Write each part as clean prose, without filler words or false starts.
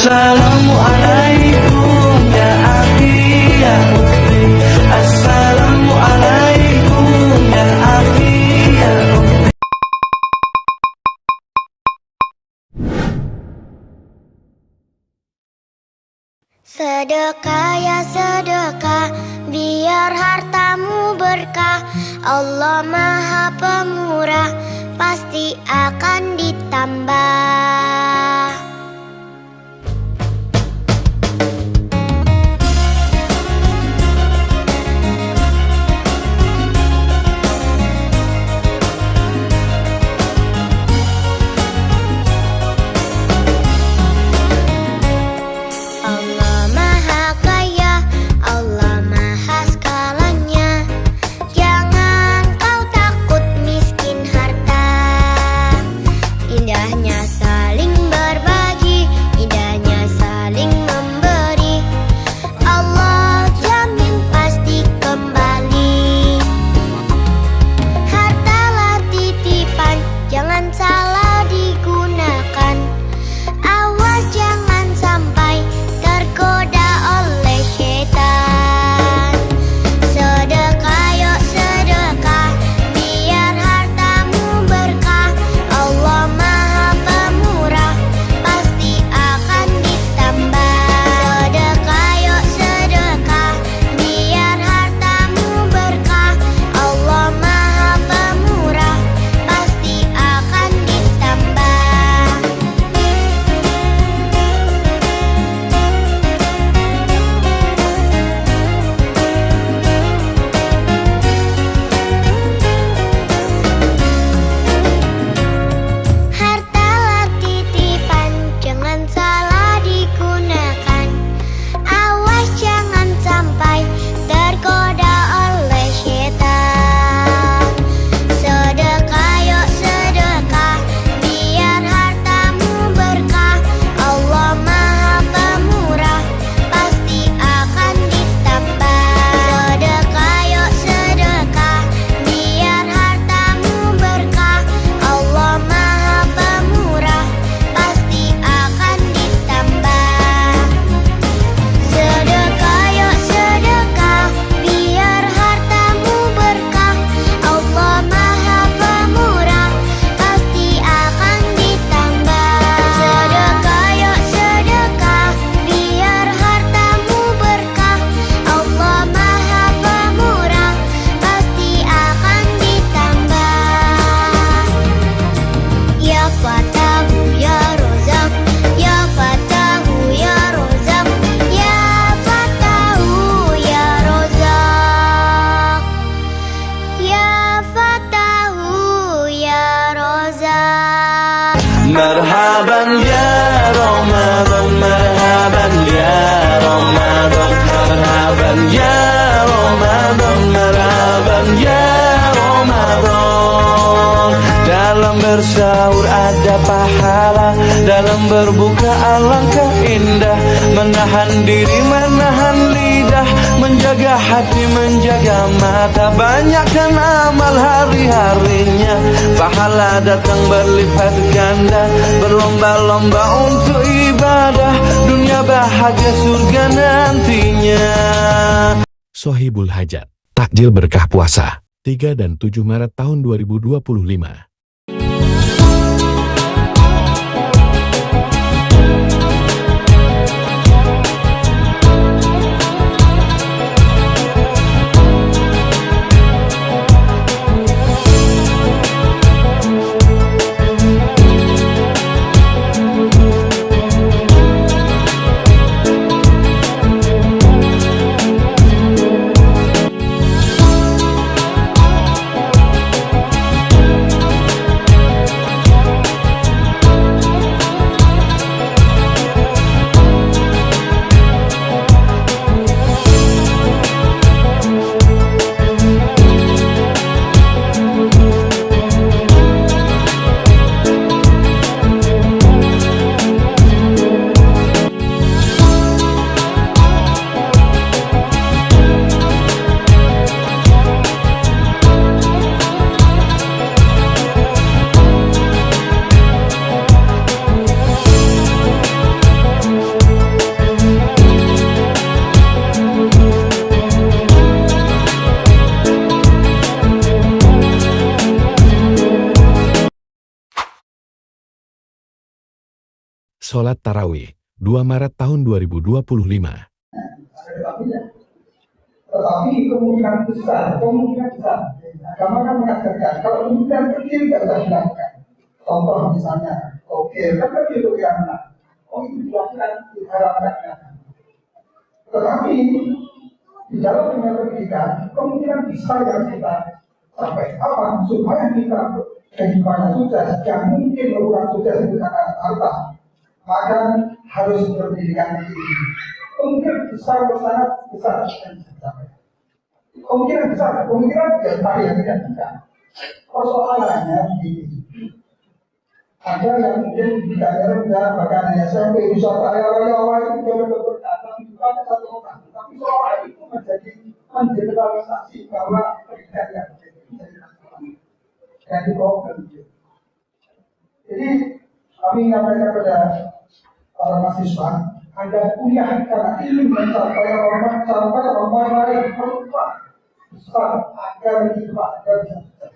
Assalamualaikum ya akhi ya ukhti. Assalamualaikum ya akhi ya ukhti. Sedekah ya sedekah, biar hartamu berkah. Allah Maha Pemurah, pasti akan ditambah. Allah Maha Kaya, Allah Maha segalanya. Jangan kau takut miskin harta. Indahnya saling berbagi, indahnya saling memberi. Allah jamin pasti kembali. Hartalah titipan, jangan salah digunakan. Awas jangan sampai tergoda oleh setan. Sedekah yuk sedekah, biar hartamu berkah. Allah Maha Pemurah, pasti akan ditambah. Sedekah yuk sedekah, biar hartamu berkah. Allah Maha Pemurah, pasti akan ditambah. Hartalah titipan, jangan salah digunakan. Awas jangan sampai tergoda oleh setan. Sedekah yuk sedekah, biar hartamu berkah. Allah Maha Pemurah, pasti akan ditambah. Sedekah yuk sedekah, biar hartamu berkah. Allah Maha Pemurah, pasti akan ditambah. Sedekah yuk sedekah, biar hartamu berkah. Allah Maha Pemurah, pasti akan ditambah. Sedekah yuk sedekah, biar hartamu berkah. Allah Maha Pemurah, pasti akan ditambah. Ya Fatahu ya Rozak, ya Fatahu ya Rozak, ya Fatahu ya Rozak, ya Fatahu ya Rozak. Marhaban ya Ramadan, marhaban ya Ramadan, marhaban ya Ramadan, marhaban ya Ramadan. Dalam bersahur ada pahala, dalam berbuka alangkah indah. Menahan diri, menahan lidah, menjaga hati, menjaga mata. Banyakkan amal hari-harinya, pahala datang berlipat ganda. Berlomba-lomba untuk ibadah, dunia bahagia surga nantinya. Sohibul Hajat, takjil berkah puasa, 3 dan 7 Maret tahun 2025. sholat tarawih, 2 Maret tahun 2025. Tetapi kemungkinan besar, agama kan mengajarkan kalau kemungkinan kecil tidak usah dilakukan. Contoh misalnya, oke, kan kecil itu yang menang. Oh itu dilakukan, diharapkan. Tetapi di dalam dunia pendidikan, kemungkinan besar yang kita sampai apa supaya kita kehidupannya sukses, yang mungkin orang sukses menggunakan harta, maka harus berpendidikan tinggi. Kemungkinan besar sangat besar yang dicapai. Kemungkinan besar, kemungkinan besar yang tidak bisa. Persoalannya begini. Ada yang mungkin ditanya rendah, bahkan hanya SMP bisa kaya raya awal itu sudah berkata juga ada satu orang. Tapi soal itu menjadi mengeneralisasi bahwa pendidikan yang menjadi masalah. Jadi problem. Jadi kami menyampaikan kepada para mahasiswa, Anda kuliah karena ingin mencapai orang lain berubah besar agar hidup Anda bisa sukses.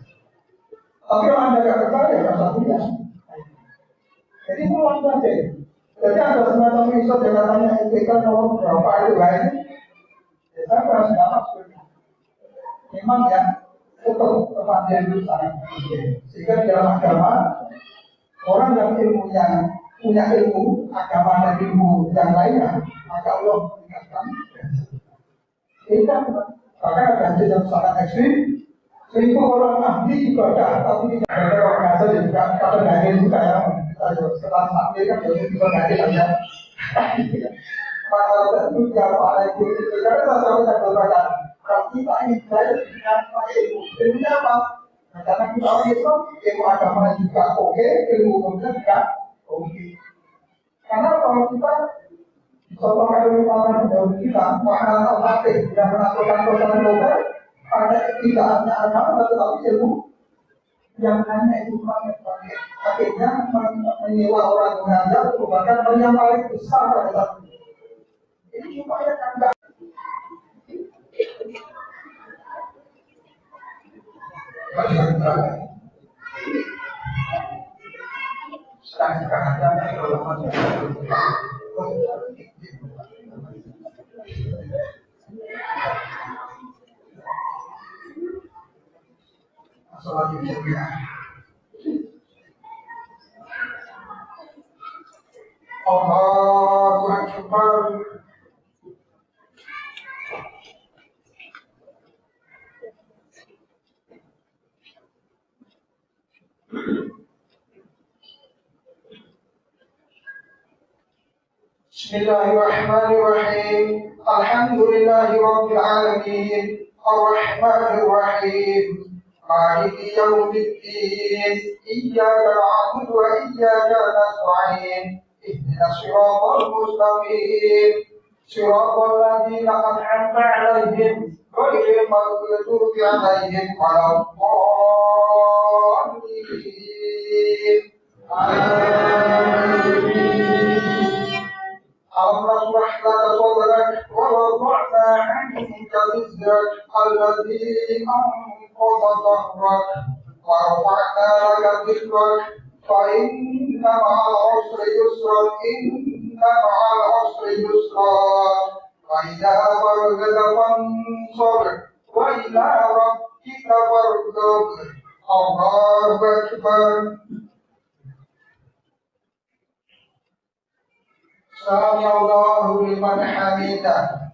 Tapi kalau Anda tidak percaya, tidak usah kuliah. Jadi pulang saja. Jadi ada semacam riset yang katanya IPK nomor berapa itu lain. Ya saya merasa dapat sebenarnya. Memang ya tetap dia itu sangat penting. Sehingga di dalam agama orang yang punya ilmu agama dan ilmu yang lainnya, maka Allah mengingatkan. Ini kan bahkan ada hadis yang sangat ekstrim. 1000 orang ahli ibadah tapi tidak ada orang ngajar dan juga kadang hadis juga ya. Setelah sampai kan jadi bisa hadis aja. Maka itu apa itu karena saya sampai katakan kalau kita ingin belajar dengan ilmu, ilmunya apa? Karena kita orang Islam, ilmu agama juga oke, ilmu umumnya juga oke. Karena kalau kita contohkan ilmu orang dahulu kita, makna al-fatih yang menentukan persoalan lokal, ada tidaknya agama tetapi ilmu yang hanya itu pakai akhirnya menyewa orang mengajar merupakan hal yang paling besar pada saat ini. Ini supaya Anda Allahu Akbar. Bismillahirrahmanirrahim. Alhamdulillahi Rabbil Alamin. Ar-Rahmanirrahim. Maliki yaumiddin. Iyyaka na'budu wa iyyaka nasta'in. Ihdinas siratal mustaqim. Siratal ladzina an'amta 'alaihim ghairil maghdubi 'alaihim waladdallin. Amin. Alam nashrah laka sadrak wa wada'na 'anka wizrak alladzi anqadha dhahrak wa rafa'na laka dhikrak fa inna ma'al 'usri yusran inna ma'al usri yusran wa idza faragta fansab wa ila rabbika farghab. Allahu Akbar. Sami Allahu liman hamidah.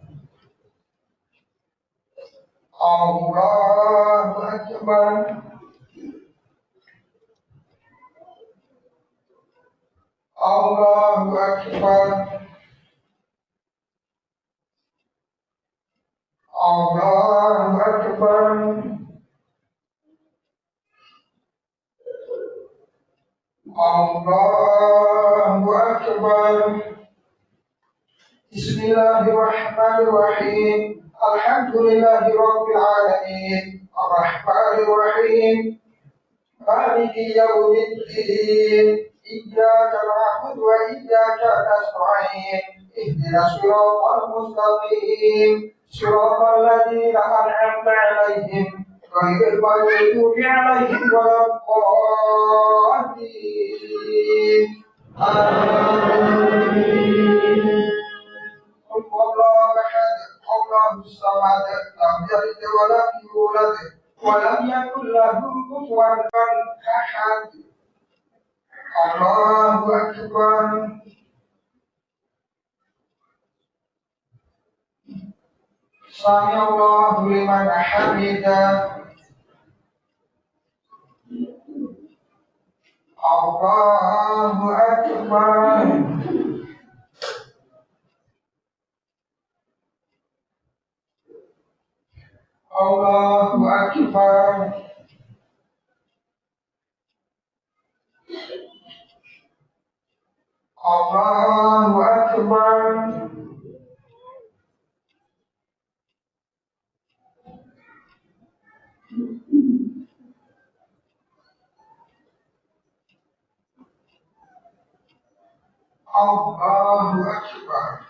Allahu Akbar. Allahu Akbar. Allahu Akbar. Allahu Akbar. Bismillahirrahmanirrahim. Alhamdulillahi Rabbil Alamin. Ar-Rahmanirrahim. Maliki yaumiddin. Iyyaka na'budu wa iyyaka nasta'in. Ihdinas siratal mustaqim. Siratal ladzina an'amta 'alaihim ghairil maghdubi 'alaihim waladdallin. Amin. Allahu ahad, Allahus samad, lam yalid wa lam yulad wa lam yakul lahu kufuwan ahad. Allahu akbar. Sami Allahu liman hamidah. Allahu akbar. Allahu akbar. Allahu akbar. Allahu akbar.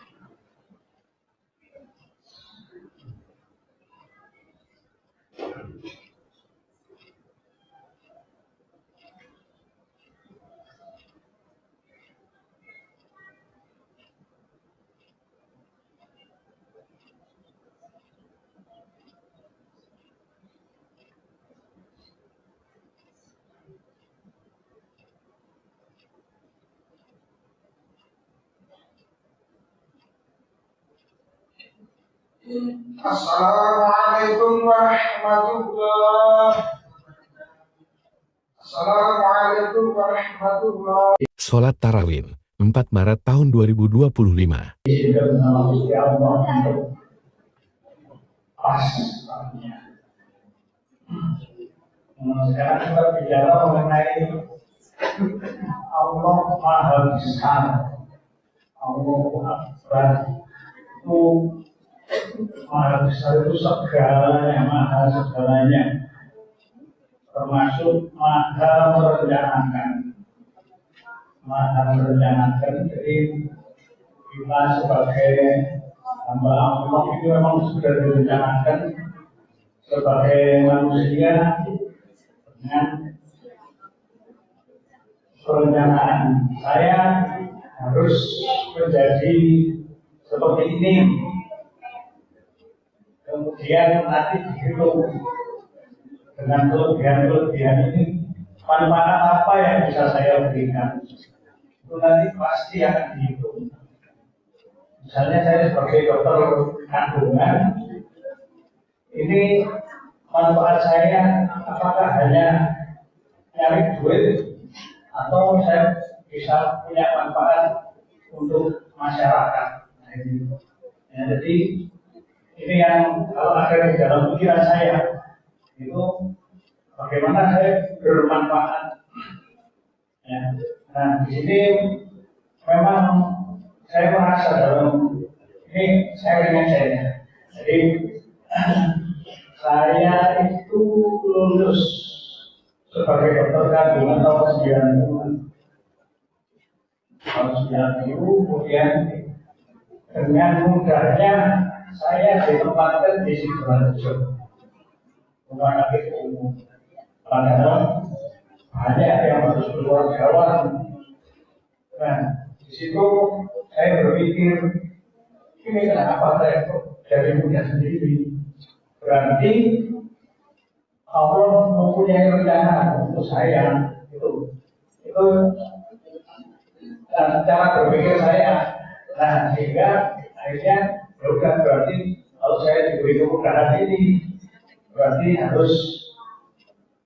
Assalamualaikum warahmatullahi. Assalamualaikum warahmatullahi. Sholat Tarawih 4 Maret tahun 2025. Sekarang kita bicara mengenai Allah Maha Besar, Allah Akbar. Itu Maha Besar itu segalanya, Maha segalanya, termasuk Maha merencanakan. Jadi kita sebagai hamba Allah itu memang sudah direncanakan sebagai manusia dengan perencanaan. Saya harus menjadi seperti ini, kemudian nanti dihitung dengan kelebihan ini manfaat apa yang bisa saya berikan, itu nanti pasti akan dihitung. Misalnya saya sebagai dokter kandungan, ini manfaat saya apakah hanya nyari duit atau saya bisa punya manfaat untuk masyarakat. Nah, ini. Ya, jadi ini yang kalau ada di dalam pikiran saya itu bagaimana saya bermanfaat. Ya. Nah, di sini memang saya merasa dalam ini saya dengan saya. Jadi saya itu lulus sebagai dokter kandungan tahun 90, kemudian dengan mudahnya saya ditempatkan di Sidoarjo, rumah sakit umum. Padahal banyak yang harus keluar Jawa. Nah, di situ saya berpikir, ini kenapa saya jadi muda sendiri? Berarti Allah mempunyai rencana untuk saya. Itu cara berpikir saya. Nah, sehingga akhirnya ya udah, berarti kalau saya diberi kemudahan ini, berarti harus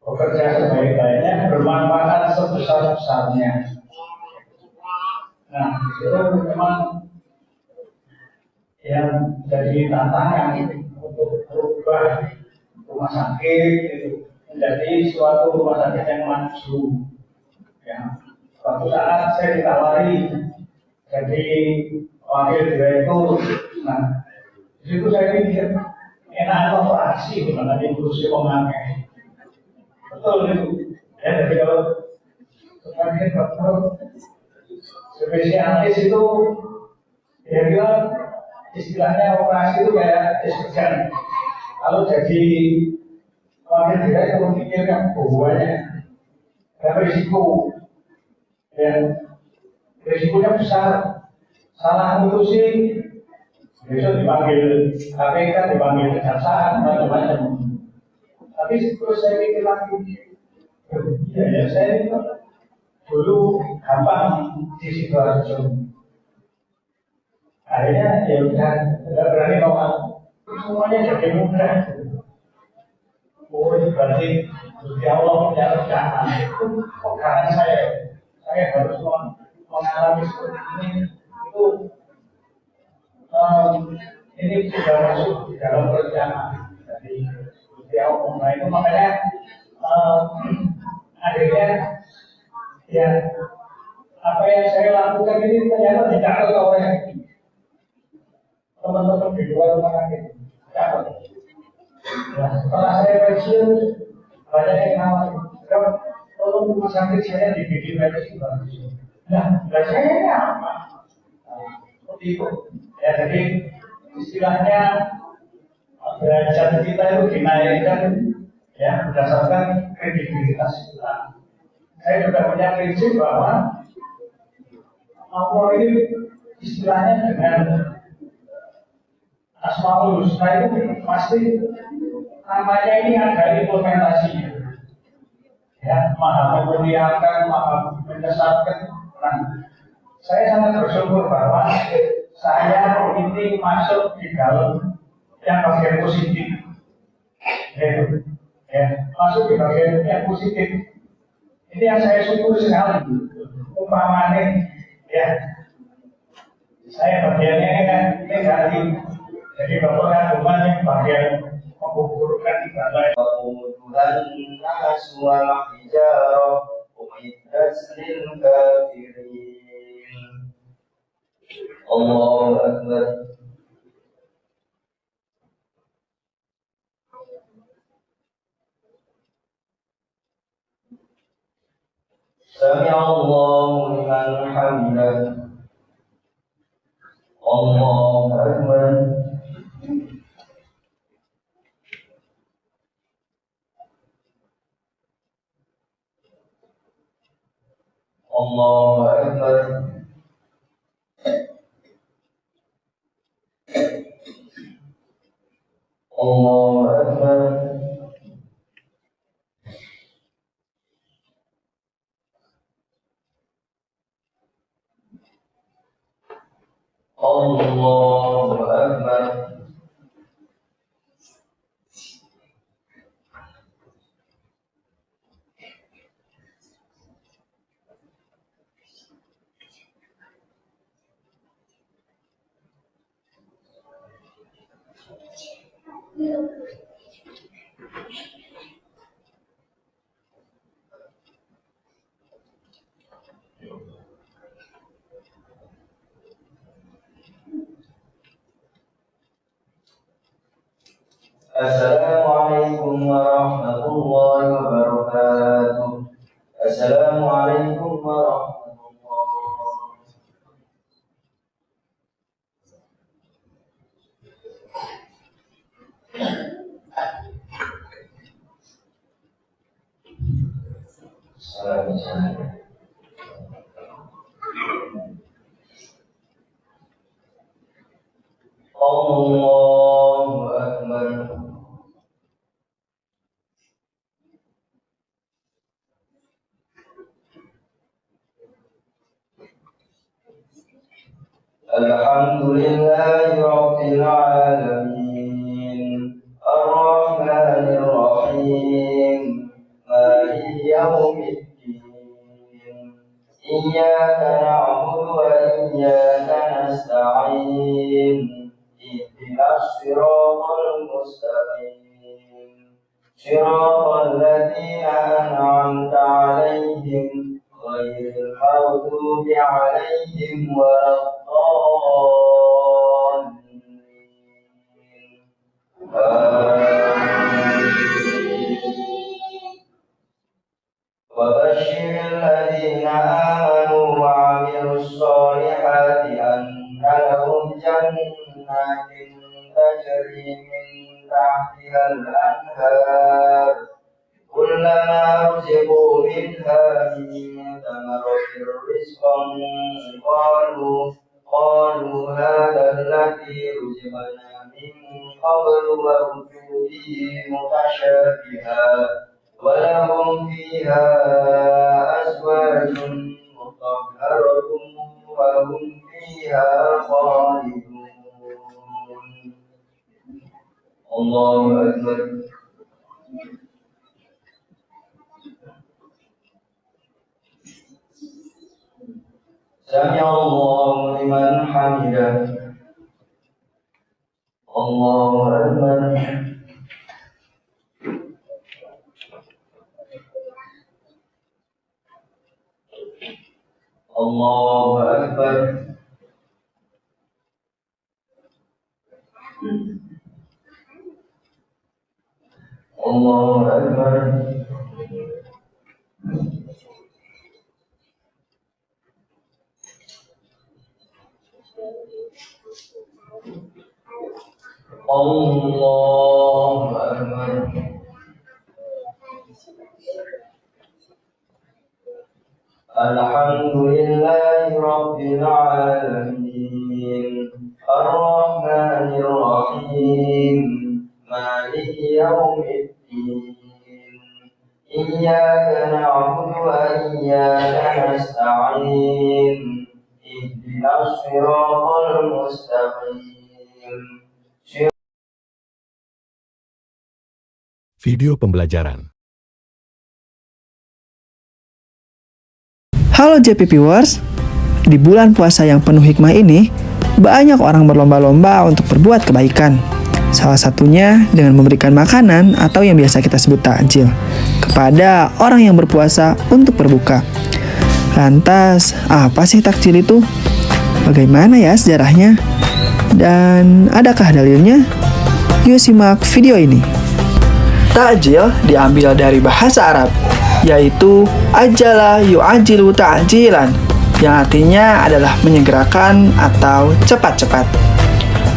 bekerja sebaik-baiknya, bermanfaat sebesar-besarnya. Nah, itu memang yang jadi tantangan untuk merubah rumah sakit itu menjadi suatu rumah sakit yang maju. Ya, suatu saat saya ditawari jadi wakil direktur. Nah, di situ saya pikir enak operasi gimana di kursi pemakai. Betul itu. Ya, jadi kalau sebagai dokter spesialis itu ya dia istilahnya operasi itu kayak espejan. Kalau jadi wakil direktur mikirnya bahwanya ada risiko dan risikonya besar. Salah ngurusi, besok dipanggil KPK, dipanggil kejaksaan, macam-macam. Tapi terus saya pikir lagi, ya saya itu dulu gampang di sidoarjo. Akhirnya ya udah tidak berani nolak. Semuanya jadi mudah. Oh itu berarti Gusti Allah punya rencana. Itu pegangan saya. Saya harus mengalami seperti ini. Itu ini sudah masuk di dalam rencana dari Gusti Allah. Nah itu makanya akhirnya ya apa yang saya lakukan ini ternyata dicatat oleh teman-teman di luar rumah sakit. Catat. Nah, setelah saya pensiun banyak yang nawar. Tolong rumah sakit saya dibikin lagi bagus. Nah, saya apa? Seperti itu. Ya, jadi istilahnya derajat kita itu dinaikkan ya berdasarkan kredibilitas kita. Saya juga punya prinsip bahwa Allah ini istilahnya dengan Asmaul Husna itu pasti namanya ini ada implementasinya. Ya, maha memuliakan, maha menyesatkan. Nah, saya sangat bersyukur bahwa saya ini masuk di dalam yang bagian positif. Ya, masuk di bagian yang positif. Ini yang saya syukur sekali. Umpamanya, ya, saya bagiannya kan negatif. Jadi bapak kandungan yang bagian mengukurkan ibadah. وقودها الناس والحجارة أعدت للكافرين الله أكبر سمع الله لمن حمده الله أكبر الله أكبر الله أكبر الله أكبر السلام عليكم ورحمة الله وبركاته السلام عليكم ورحمة الله السلام الله أكبر الحمد لله رب العالمين الرحمن الرحيم مالك يوم الدين إياك نعبد وإياك نستعين اهدنا الصراط المستقيم صراط الذين أنعمت عليهم غير المغضوب عليهم ولا وبشر الذين آمنوا وعملوا الصالحات أن لهم جنات تجري من تحتها الأنهار كلما رزقوا منها من ثمرة رزقا قالوا هذا الذي رزقنا من قبل وأتوا به متشابها ولهم فيها أزواج مطهرة وهم فيها خالدون. الله أكبر. سمع الله لمن حمده. الله أكبر. الله أكبر. الله أكبر. الله أكبر. الحمد لله رب العالمين الرحمن الرحيم مالك يوم الدين إياك نعبد وإياك نستعين اهدنا الصراط المستقيم. Video pembelajaran. Halo JP Viewers, di bulan puasa yang penuh hikmah ini, banyak orang berlomba-lomba untuk berbuat kebaikan. Salah satunya dengan memberikan makanan atau yang biasa kita sebut takjil kepada orang yang berpuasa untuk berbuka. Lantas, apa sih takjil itu? Bagaimana ya sejarahnya? Dan adakah dalilnya? Yuk simak video ini. Takjil diambil dari bahasa Arab, yaitu ajala yu'ajilu ta'jilan, yang artinya adalah menyegerakan atau cepat-cepat.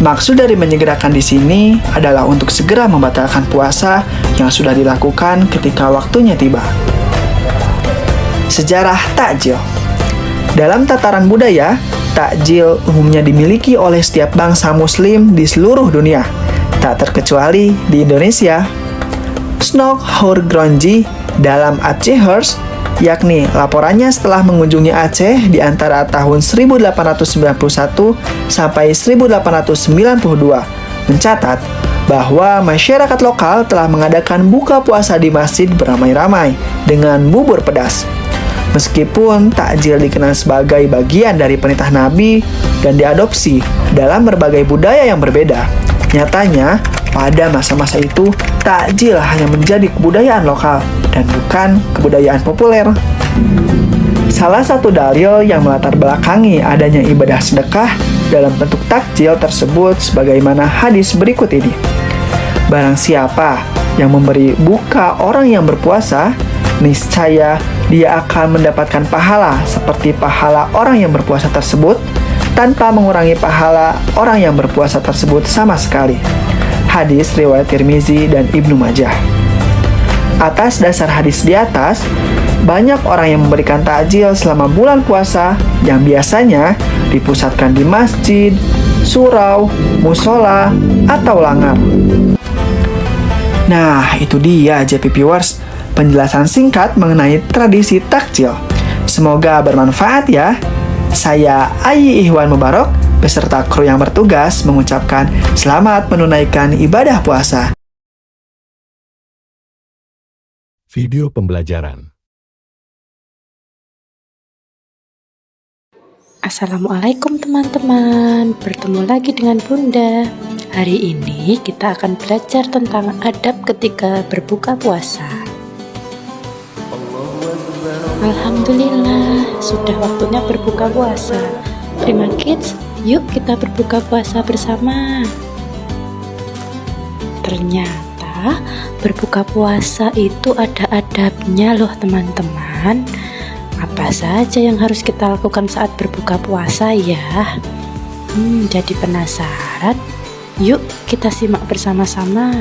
Maksud dari menyegerakan di sini adalah untuk segera membatalkan puasa yang sudah dilakukan ketika waktunya tiba. Sejarah takjil. Dalam tataran budaya, takjil umumnya dimiliki oleh setiap bangsa muslim di seluruh dunia, tak terkecuali di Indonesia. Snook Hourgronji dalam Acehers, yakni laporannya setelah mengunjungi Aceh di antara tahun 1891 sampai 1892, mencatat bahwa masyarakat lokal telah mengadakan buka puasa di masjid beramai-ramai dengan bubur pedas. Meskipun takjil dikenal sebagai bagian dari perintah Nabi dan diadopsi dalam berbagai budaya yang berbeda, nyatanya pada masa-masa itu, takjil hanya menjadi kebudayaan lokal dan bukan kebudayaan populer. Salah satu dalil yang melatar belakangi adanya ibadah sedekah dalam bentuk takjil tersebut sebagaimana hadis berikut ini. Barang siapa yang memberi buka orang yang berpuasa, niscaya dia akan mendapatkan pahala seperti pahala orang yang berpuasa tersebut tanpa mengurangi pahala orang yang berpuasa tersebut sama sekali. Hadis riwayat Tirmizi dan Ibnu Majah. Atas dasar hadis di atas, banyak orang yang memberikan takjil selama bulan puasa yang biasanya dipusatkan di masjid, surau, musola, atau langar. Nah, itu dia JP Viewers, penjelasan singkat mengenai tradisi takjil. Semoga bermanfaat ya. Saya Ayi Ihwan Mubarok beserta kru yang bertugas mengucapkan selamat menunaikan ibadah puasa. Video pembelajaran. Assalamualaikum teman-teman, bertemu lagi dengan Bunda. Hari ini kita akan belajar tentang adab ketika berbuka puasa. Alhamdulillah, sudah waktunya berbuka puasa. Terima kids, yuk kita berbuka puasa bersama. Ternyata berbuka puasa itu ada adabnya loh teman-teman. Apa saja yang harus kita lakukan saat berbuka puasa ya? Jadi penasaran? Yuk kita simak bersama-sama.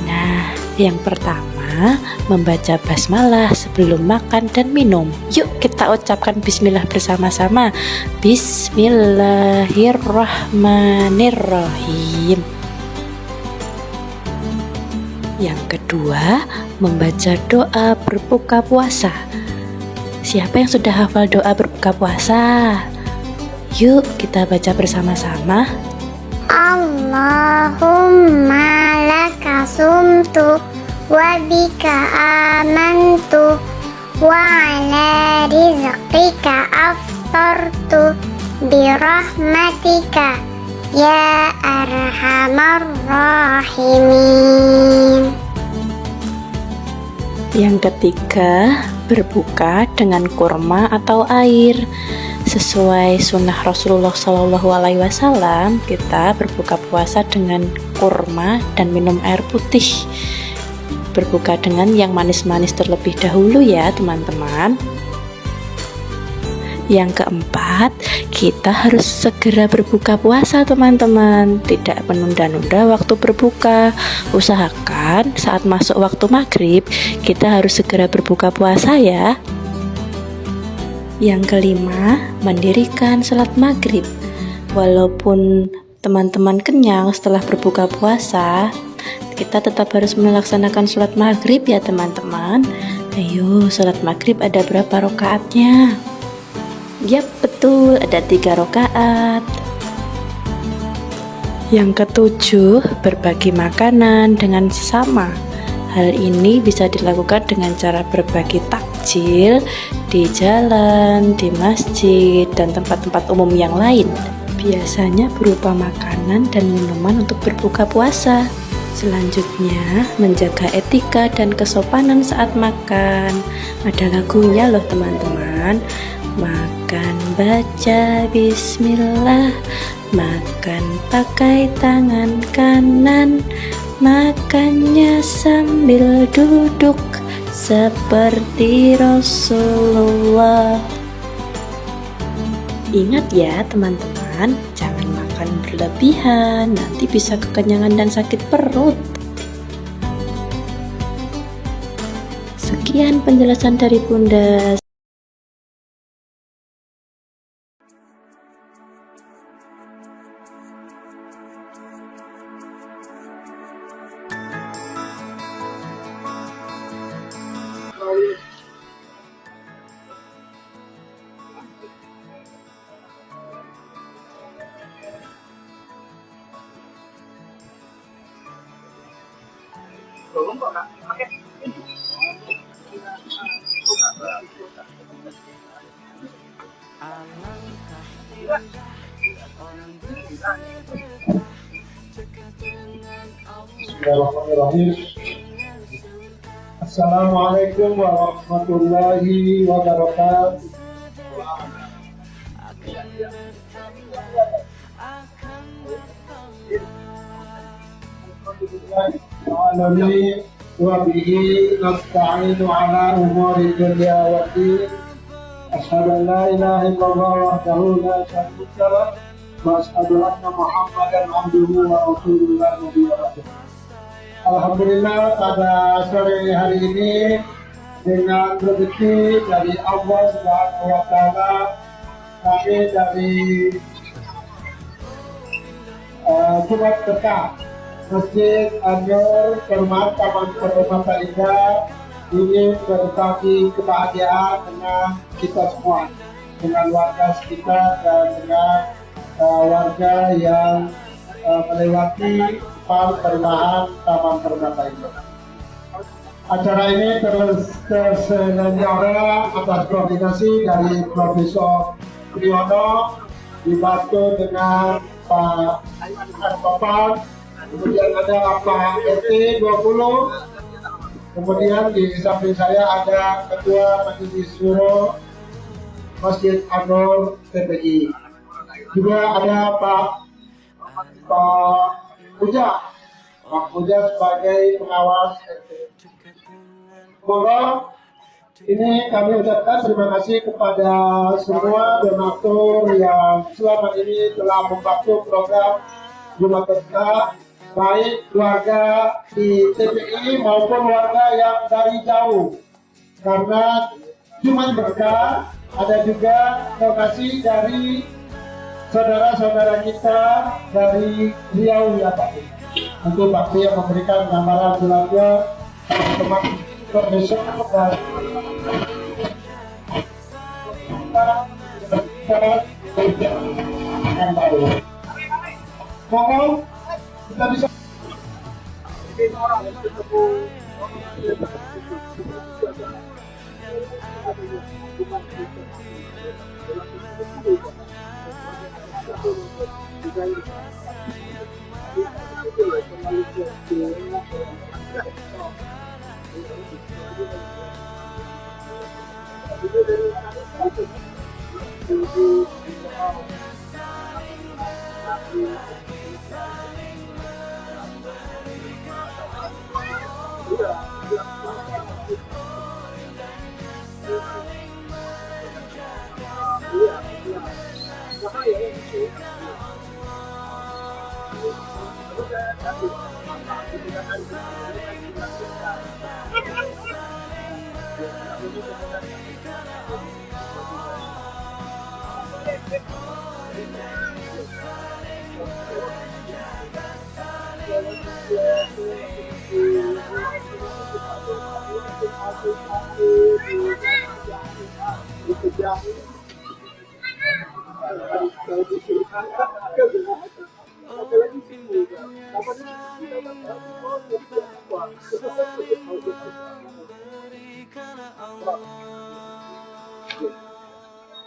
Nah, Yang pertama, membaca basmalah sebelum makan dan minum. Yuk kita ucapkan bismillah bersama-sama. Bismillahirrahmanirrahim. Yang kedua, membaca doa berbuka puasa. Siapa yang sudah hafal doa berbuka puasa? Yuk kita baca bersama-sama. Allahumma laka sumtu wa bika amantu wa ala rizqika aftartu birahmatika ya arhamar rahimin. Yang ketiga, berbuka dengan kurma atau air. Sesuai sunnah Rasulullah SAW, kita berbuka puasa dengan kurma dan minum air putih. Berbuka dengan yang manis-manis terlebih dahulu ya teman-teman. Yang keempat, kita harus segera berbuka puasa teman-teman. Tidak menunda-nunda waktu berbuka. Usahakan saat masuk waktu maghrib, kita harus segera berbuka puasa ya. Yang kelima, mendirikan sholat maghrib. Walaupun teman-teman kenyang setelah berbuka puasa, kita tetap harus melaksanakan sholat maghrib ya teman-teman. Ayo, sholat maghrib ada berapa rakaatnya? Yap, betul, ada 3 rakaat. Yang ketujuh, berbagi makanan dengan sesama. Hal ini bisa dilakukan dengan cara berbagi takjil di jalan, di masjid, dan tempat-tempat umum yang lain. Biasanya berupa makanan dan minuman untuk berbuka puasa. Selanjutnya, menjaga etika dan kesopanan saat makan. Ada lagunya loh teman-teman. Makan baca bismillah, makan pakai tangan kanan, makannya sambil duduk seperti Rasulullah. Ingat ya teman-teman, jangan makan berlebihan, nanti bisa kekenyangan dan sakit perut. Sekian penjelasan dari Bunda. Bismillahirrahmanirrahim. Assalamualaikum warahmatullahi wabarakatuh. Alamin wa bihi nasta'inu ala umuri dunya wa din. Asyhadu an la ilaha illallah wahdahu la syarika lah wa asyhadu anna Muhammadan abduhu wa rasuluhu la nabiyya ba'dahu. Alhamdulillah pada sore hari ini dengan rezeki dari Allah Subhanahu wa taala, kami dari Jumat Berkah Masjid An-Nur Perumahan Taman Permata Indah ingin berbagi kebahagiaan dengan kita semua, dengan warga sekitar dan dengan warga yang melewati depan perumahan Taman Permata Indah. Acara ini terselenggara atas koordinasi dari Profesor Priyono, dibantu dengan Pak Bapak, kemudian ada Pak RT 20, kemudian di samping saya ada Ketua Majelis Syuro Masjid An-Nur TPI. Juga ada Pak Puja sebagai pengawas RT. Semoga ini kami ucapkan terima kasih kepada semua donatur yang selama ini telah membantu program Jumat Berkah baik warga di TPI maupun warga yang dari jauh. Karena cuma berkah, ada juga lokasi dari saudara-saudara kita dari Riau ya Pak. Untuk Pak yang memberikan gambaran jelasnya teman Indonesia dan baru. Mohon kita bisa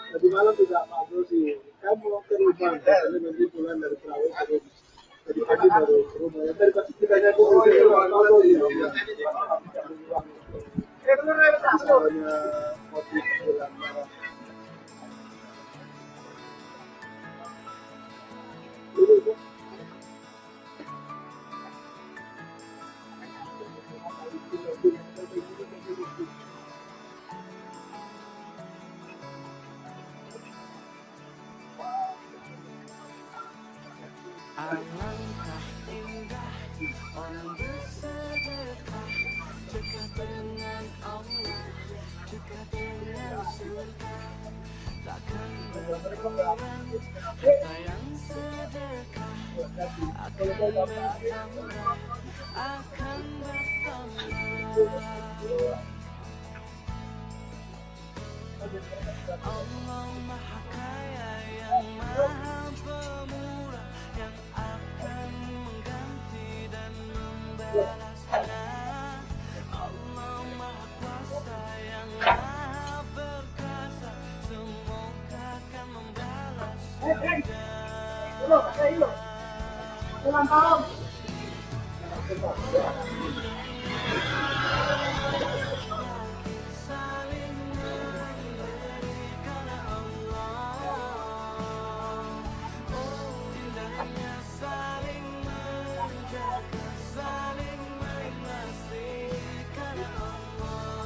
Tadi malam tidak Pak Bro sih, kamu mau ke rumah, karena nanti pulang dari Terawih terus. Tadi pagi baru ke rumah, ya tadi pasti kita nyatu ke rumah, Pak Bro ya. Misalnya motif bulan Maret. Alangkah indah orang bersedekah, dekat dengan Allah, dekat dengan surga. Takkan berkurang harta yang sedekah, akan bertambah, akan bertambah. Allah Maha Kaya yang Maha Pemurah, yang akan mengganti dan membalasnya. Allah Maha Kuasa yang Maha Perkasa, semoga akan membalasnya. Saling memberi karena Allah. Oh indahnya saling menjaga, saling mengasihi karena Allah.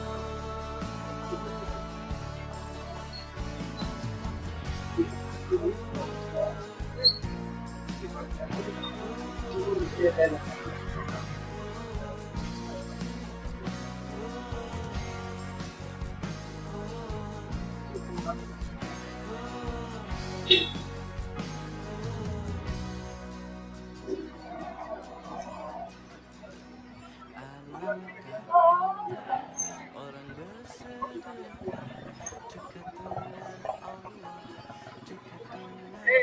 Orang bersedekah, dekat dengan Allah, dekat dengan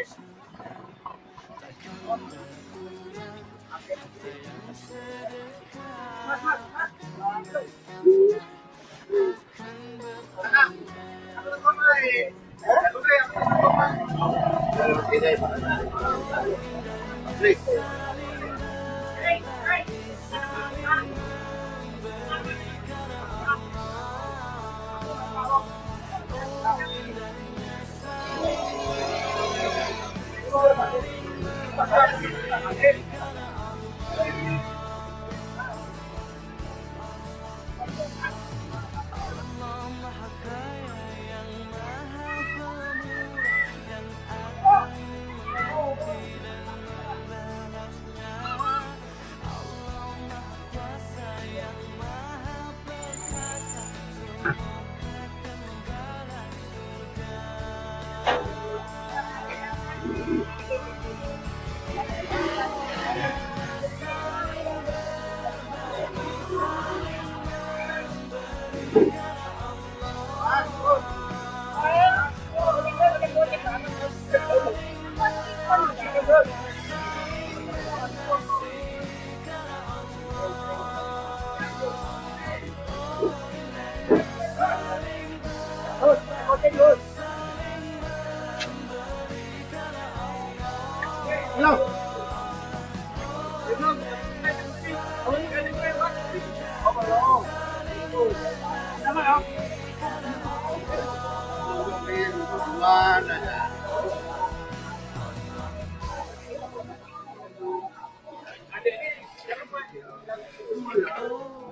surga. Takkan berkurang harta yang sedekah, akan Allah Maha Kaya yang Maha Pemurah, yang akan mengganti dan membalasnya.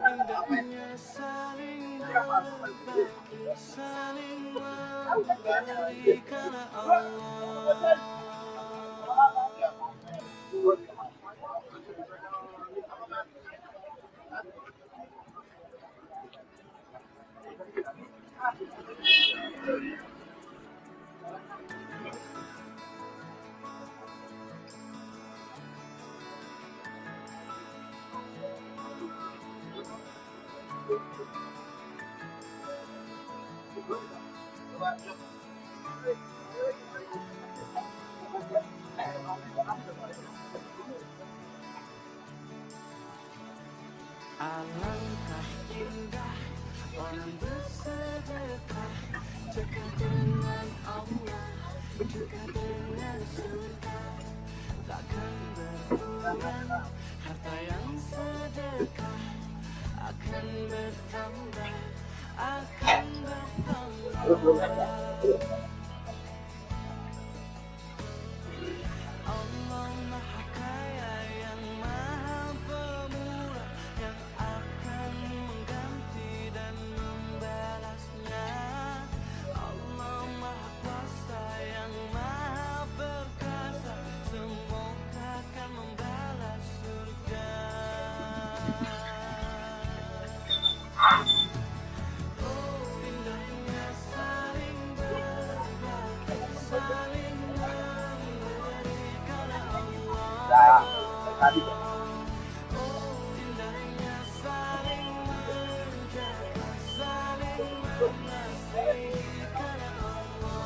Indahnya saling berbagi, saling memberi karena Allah. Alangkah indah orang bersedekah, dekat dengan Allah, dekat dengan surga. Takkan berulang harta yang sedekah, akan bertambah, akan bertambah. Allah Maha Kaya yang Maha Pemurah, yang akan mengganti dan membalasnya. Allah Maha Kuasa yang Maha Perkasa, semoga akan membalas surga. Oh indahnya saling berbagi, saling memberi karena Allah. Oh indahnya saling menjaga, saling mengasihi karena Allah.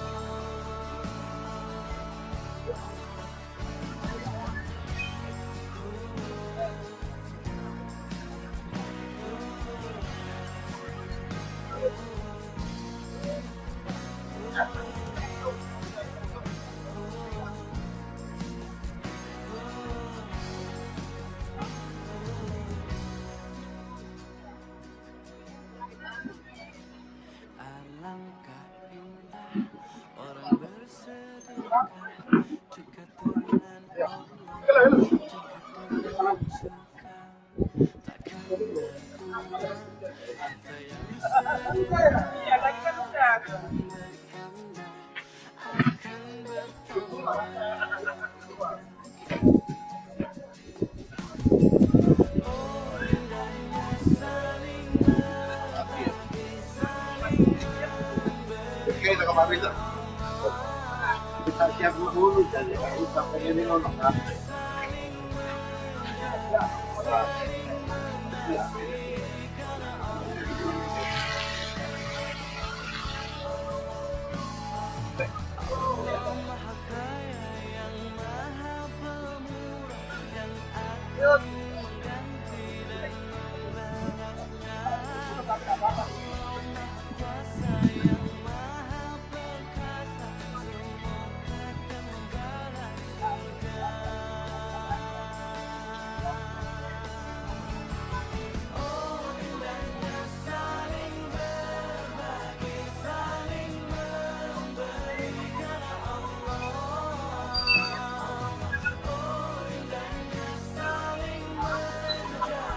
Alangkah indah orang bersedekah, dekat dengan Allah, dekat dengan surga. Takkan berkurang harta yang sedekah, akan bertambah, akan bertambah. Oh indahnya saling berbagi, saling memberi. Kita siap dulu jadi sampai ini loh. Allah Maha Kaya yang Maha Pemurah, yang akan mengganti dan membalasnya. Allah Maha Kuasa yang Maha Perkasa, semoga akan membalas surga. Oh indahnya saling berbagi, saling memberi karena Allah. Oh indahnya saling menjaga, saling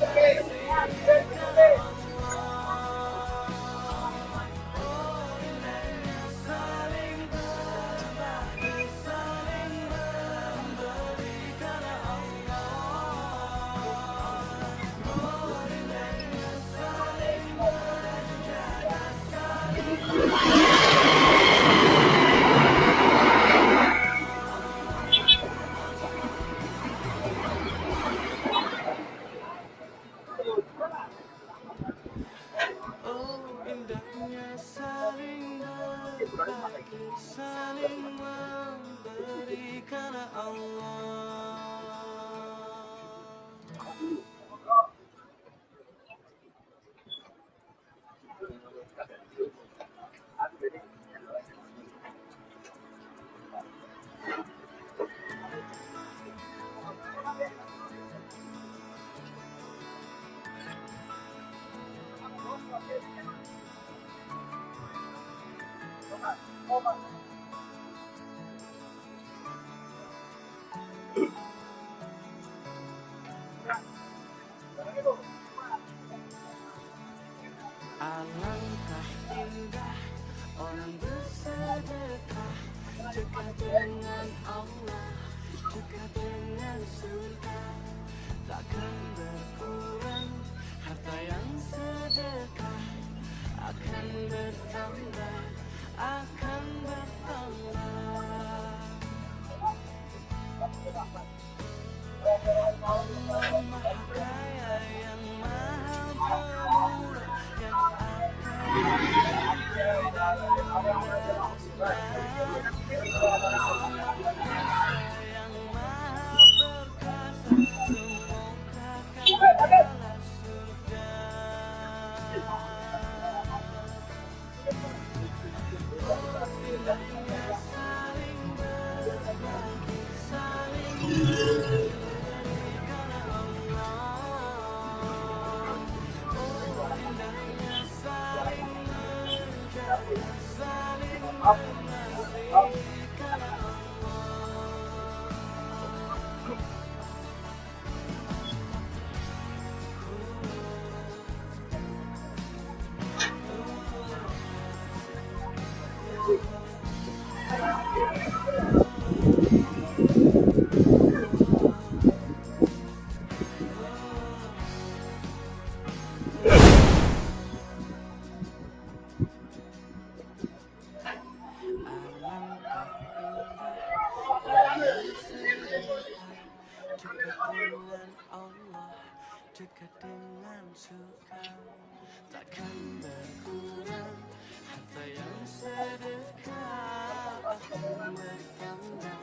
mengasihi karena Allah. Oh indahnya saling berbagi, saling memberi karena Allah. Oh indahnya saling menjaga, saling oh indahnya saling berbagi, saling memberi karena Allah. Alangkah indah orang bersedekah, dekat dengan Allah, dekat dengan surga. Takkan berkurang harta yang sedekah, akan bertambah, akan bertambah. Allah Maha Kaya yang Maha Pemurah, yang yang Maha Perkasa, semoga kekal surga. Indahnya saling berbagi, saling berbagi karena Allah. Oh, indahnya saling menjaga, saling mengasihi karena dekat dengan suka, takkan berkurang harta yang sedekah, akan bertambah,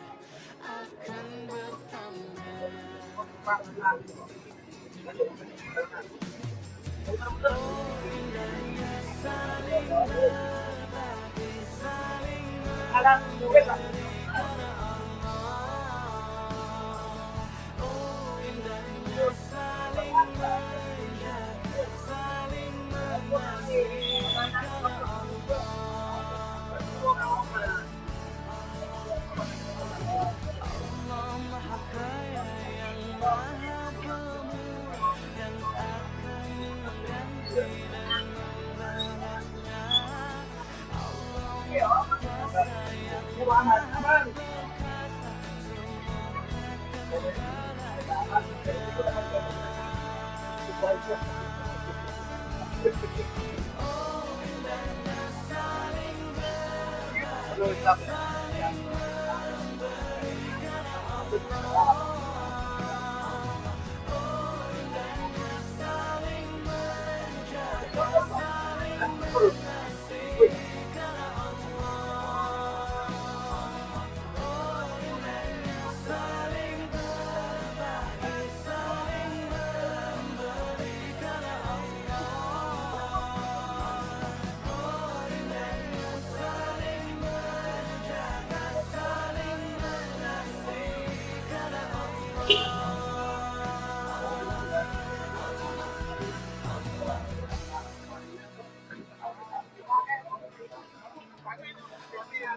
akan bertambah. Oh, indahnya saling berbagi, saling memberi karena Allah. Oh, indahnya saling menjaga, saling mengasihi karena Allah. Allah Maha Kaya yang Maha Pemurah, yang akan mengganti dengan banyaknya. Allah Maha Kuasa yang Maha Perkasa, semoga kekal surga. Oh, indahnya saling berbagi, saling memberi karena Allah. Oh, indahnya saling menjaga, saling mengasihi karena Allah. Oh, indahnya saling berbagi, saling memberi karena Allah. Oh, indahnya saling menjaga, saling mengasihi karena Allah.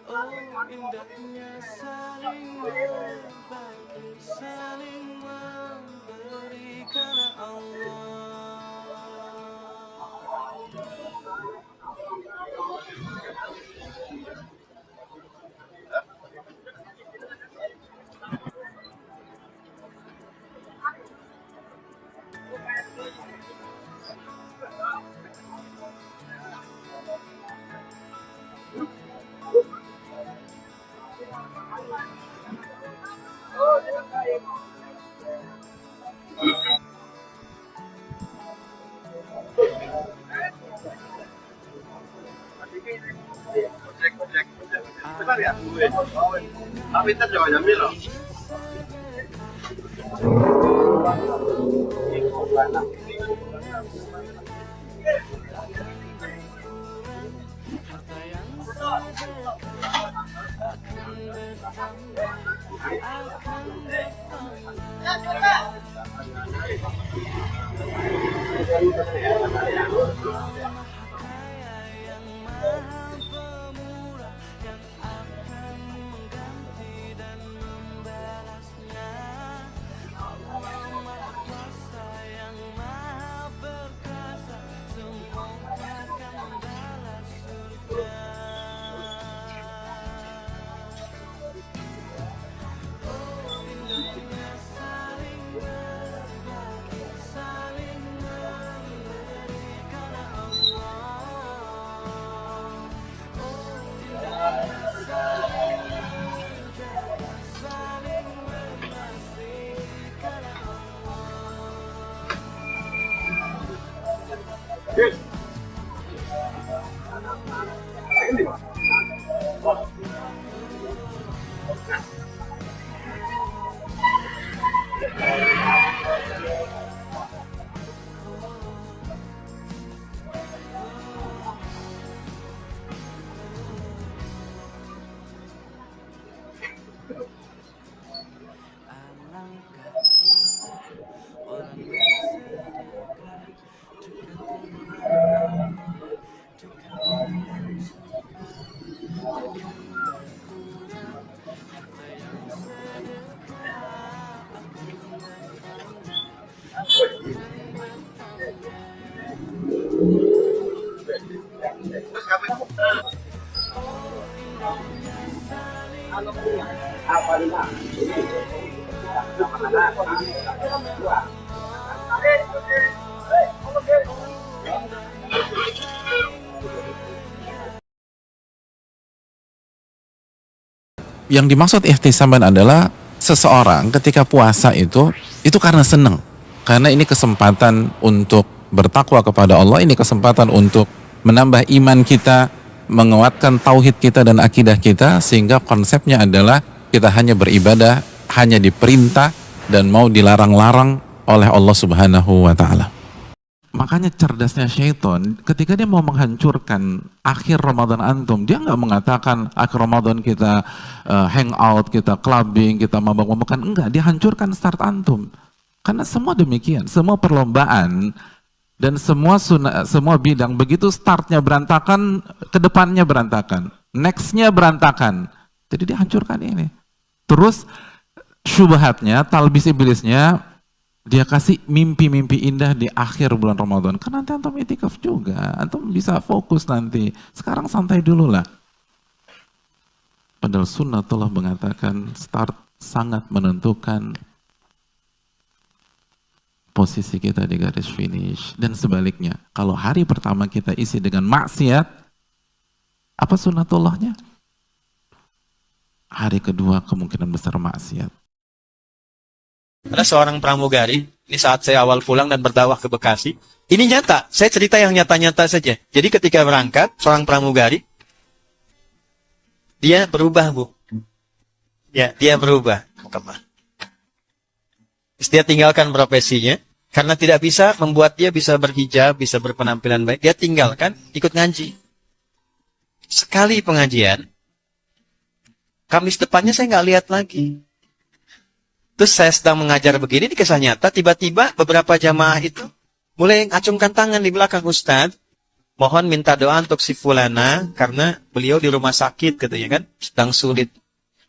Oh, indahnya saling berbagi, saling memberi karena Allah. Bentar ya? Tapi ntar jangan nyambil loh. Harta yang sedekah akan bertambah, akan bertambah. Allah Maha Kaya yang Maha Pemurah, yang Yang dimaksud ihtisaban adalah seseorang ketika puasa itu karena senang, karena ini kesempatan untuk bertakwa kepada Allah, ini kesempatan untuk menambah iman kita, menguatkan tauhid kita dan akidah kita, sehingga konsepnya adalah kita hanya beribadah, hanya diperintah dan mau dilarang-larang oleh Allah Subhanahu wa Ta'ala. Makanya cerdasnya syaitan, ketika dia mau menghancurkan akhir Ramadan antum, dia nggak mengatakan akhir Ramadan kita hangout, kita clubbing, kita mabak-mabakan, enggak, dia hancurkan start antum. Karena semua demikian, semua perlombaan dan semua bidang, begitu startnya berantakan, kedepannya berantakan, nextnya berantakan. Jadi dia hancurkan ini. Terus syubhatnya, talbis iblisnya, dia kasih mimpi-mimpi indah di akhir bulan Ramadan. Kan nanti antum itikaf juga, antum bisa fokus nanti. Sekarang santai dulu lah. Padahal sunnatullah mengatakan start sangat menentukan posisi kita di garis finish. Dan sebaliknya, kalau hari pertama kita isi dengan maksiat, apa sunnatullahnya? Hari kedua kemungkinan besar maksiat. Ada seorang pramugari, ini saat saya awal pulang dan berdakwah ke Bekasi. Ini nyata, saya cerita yang nyata-nyata saja. Jadi ketika berangkat, seorang pramugari, dia berubah, Bu. Ya, dia berubah. Terus dia tinggalkan profesinya, karena tidak bisa membuat dia bisa berhijab, bisa berpenampilan baik. Dia tinggalkan, ikut ngaji. Sekali pengajian, Kamis depannya saya nggak lihat lagi. Terus saya sedang mengajar begini, di kisah nyata, tiba-tiba beberapa jamaah itu mulai ngacungkan tangan di belakang, Ustadz, mohon minta doa untuk si Fulana, karena beliau di rumah sakit, katanya kan, sedang sulit.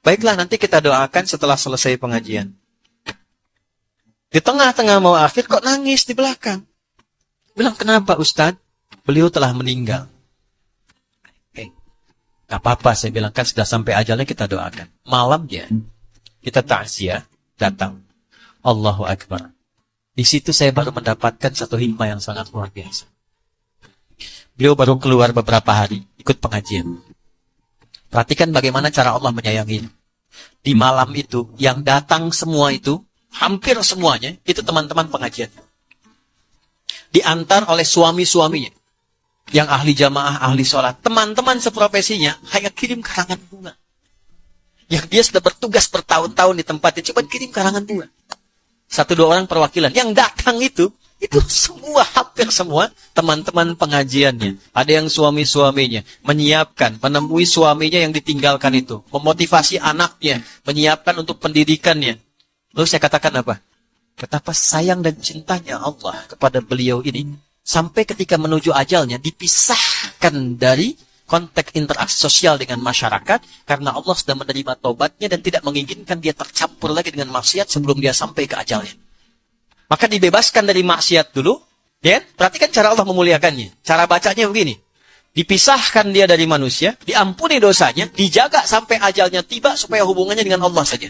Baiklah, nanti kita doakan setelah selesai pengajian. Di tengah-tengah mau akhir, kok nangis di belakang. Bilang, kenapa Ustadz? Beliau telah meninggal. Gak apa-apa, saya bilang, kan sudah sampai ajalnya, kita doakan. Malamnya, kita takziah, datang. Allahu Akbar. Di situ saya baru mendapatkan satu hikmah yang sangat luar biasa. Beliau baru keluar beberapa hari, ikut pengajian. Perhatikan bagaimana cara Allah menyayanginya. Di malam itu, yang datang semua itu, hampir semuanya, itu teman-teman pengajian. Diantar oleh suami-suaminya. Yang ahli jamaah, ahli sholat. Teman-teman seprofesinya, hanya kirim karangan bunga. Yang dia sudah bertugas bertahun-tahun di tempatnya, coba kirim karangan bunga. 1-2 orang perwakilan. Yang datang itu semua, hampir semua teman-teman pengajiannya. Ada yang suami-suaminya, menyiapkan, menemui suaminya yang ditinggalkan itu. Memotivasi anaknya, menyiapkan untuk pendidikannya. Lalu saya katakan apa? Betapa sayang dan cintanya Allah kepada beliau ini. Sampai ketika menuju ajalnya, dipisahkan dari konteks interaksi sosial dengan masyarakat, karena Allah sudah menerima tobatnya dan tidak menginginkan dia tercampur lagi dengan maksiat sebelum dia sampai ke ajalnya. Maka dibebaskan dari maksiat dulu, ya. Perhatikan cara Allah memuliakannya. Cara bacanya begini. Dipisahkan dia dari manusia, diampuni dosanya, dijaga sampai ajalnya tiba supaya hubungannya dengan Allah saja.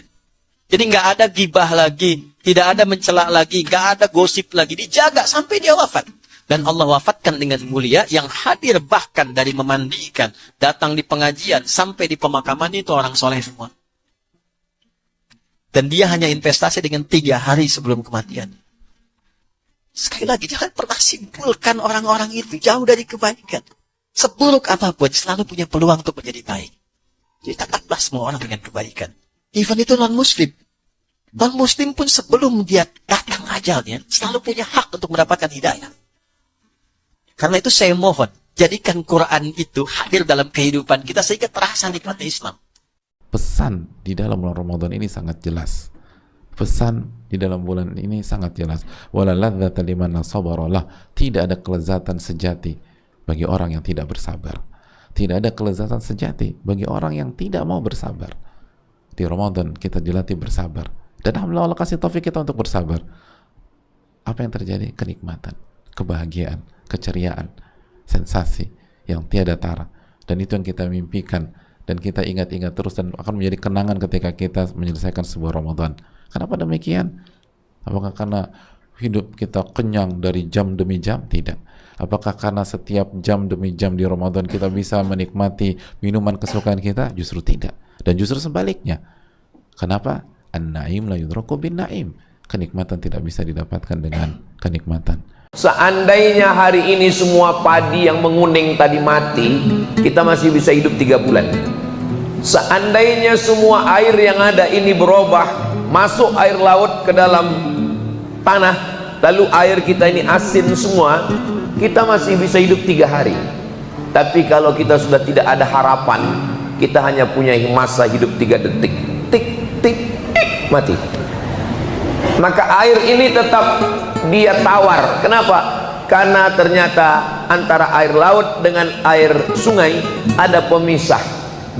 Jadi nggak ada gibah lagi, tidak ada mencela lagi, nggak ada gosip lagi, dijaga sampai dia wafat. Dan Allah wafatkan dengan mulia, yang hadir bahkan dari memandikan, datang di pengajian, sampai di pemakaman itu orang soleh semua. Dan dia hanya investasi dengan 3 hari sebelum kematian. Sekali lagi, jangan pernah simpulkan orang-orang itu jauh dari kebaikan. Seburuk apapun, selalu punya peluang untuk menjadi baik. Jadi tetaplah semua orang dengan kebaikan. Even itu non-muslim. Non-Muslim pun sebelum dia datang ajalnya, selalu punya hak untuk mendapatkan hidayah. Karena itu saya mohon, jadikan Quran itu hadir dalam kehidupan kita sehingga terasa nikmatnya Islam. Pesan di dalam bulan Ramadan ini sangat jelas. Pesan di dalam bulan ini sangat jelas. Wala ladzata liman sabaralah. Tidak ada kelezatan sejati bagi orang yang tidak bersabar. Tidak ada kelezatan sejati bagi orang yang tidak mau bersabar. Di Ramadan kita dilatih bersabar. Dan alhamdulillah Allah kasih taufik kita untuk bersabar. Apa yang terjadi? Kenikmatan, kebahagiaan, keceriaan, sensasi yang tiada tara. Dan itu yang kita mimpikan dan kita ingat-ingat terus dan akan menjadi kenangan ketika kita menyelesaikan sebuah Ramadan. Kenapa demikian? Apakah karena hidup kita kenyang dari jam demi jam? Tidak. Apakah karena setiap jam demi jam di Ramadan kita bisa menikmati minuman kesukaan kita? Justru tidak. Dan justru sebaliknya. Kenapa? An-na'im la yudraku bin na'im. Kenikmatan tidak bisa didapatkan dengan kenikmatan. Seandainya hari ini semua padi yang menguning tadi mati, kita masih bisa hidup 3 bulan. Seandainya semua air yang ada ini berubah, masuk air laut ke dalam tanah, lalu air kita ini asin semua, kita masih bisa hidup 3 hari. Tapi kalau kita sudah tidak ada harapan, kita hanya punya masa hidup 3 detik. Tik, tik, tik, mati. Maka air ini tetap dia tawar. Kenapa? Karena ternyata antara air laut dengan air sungai ada pemisah,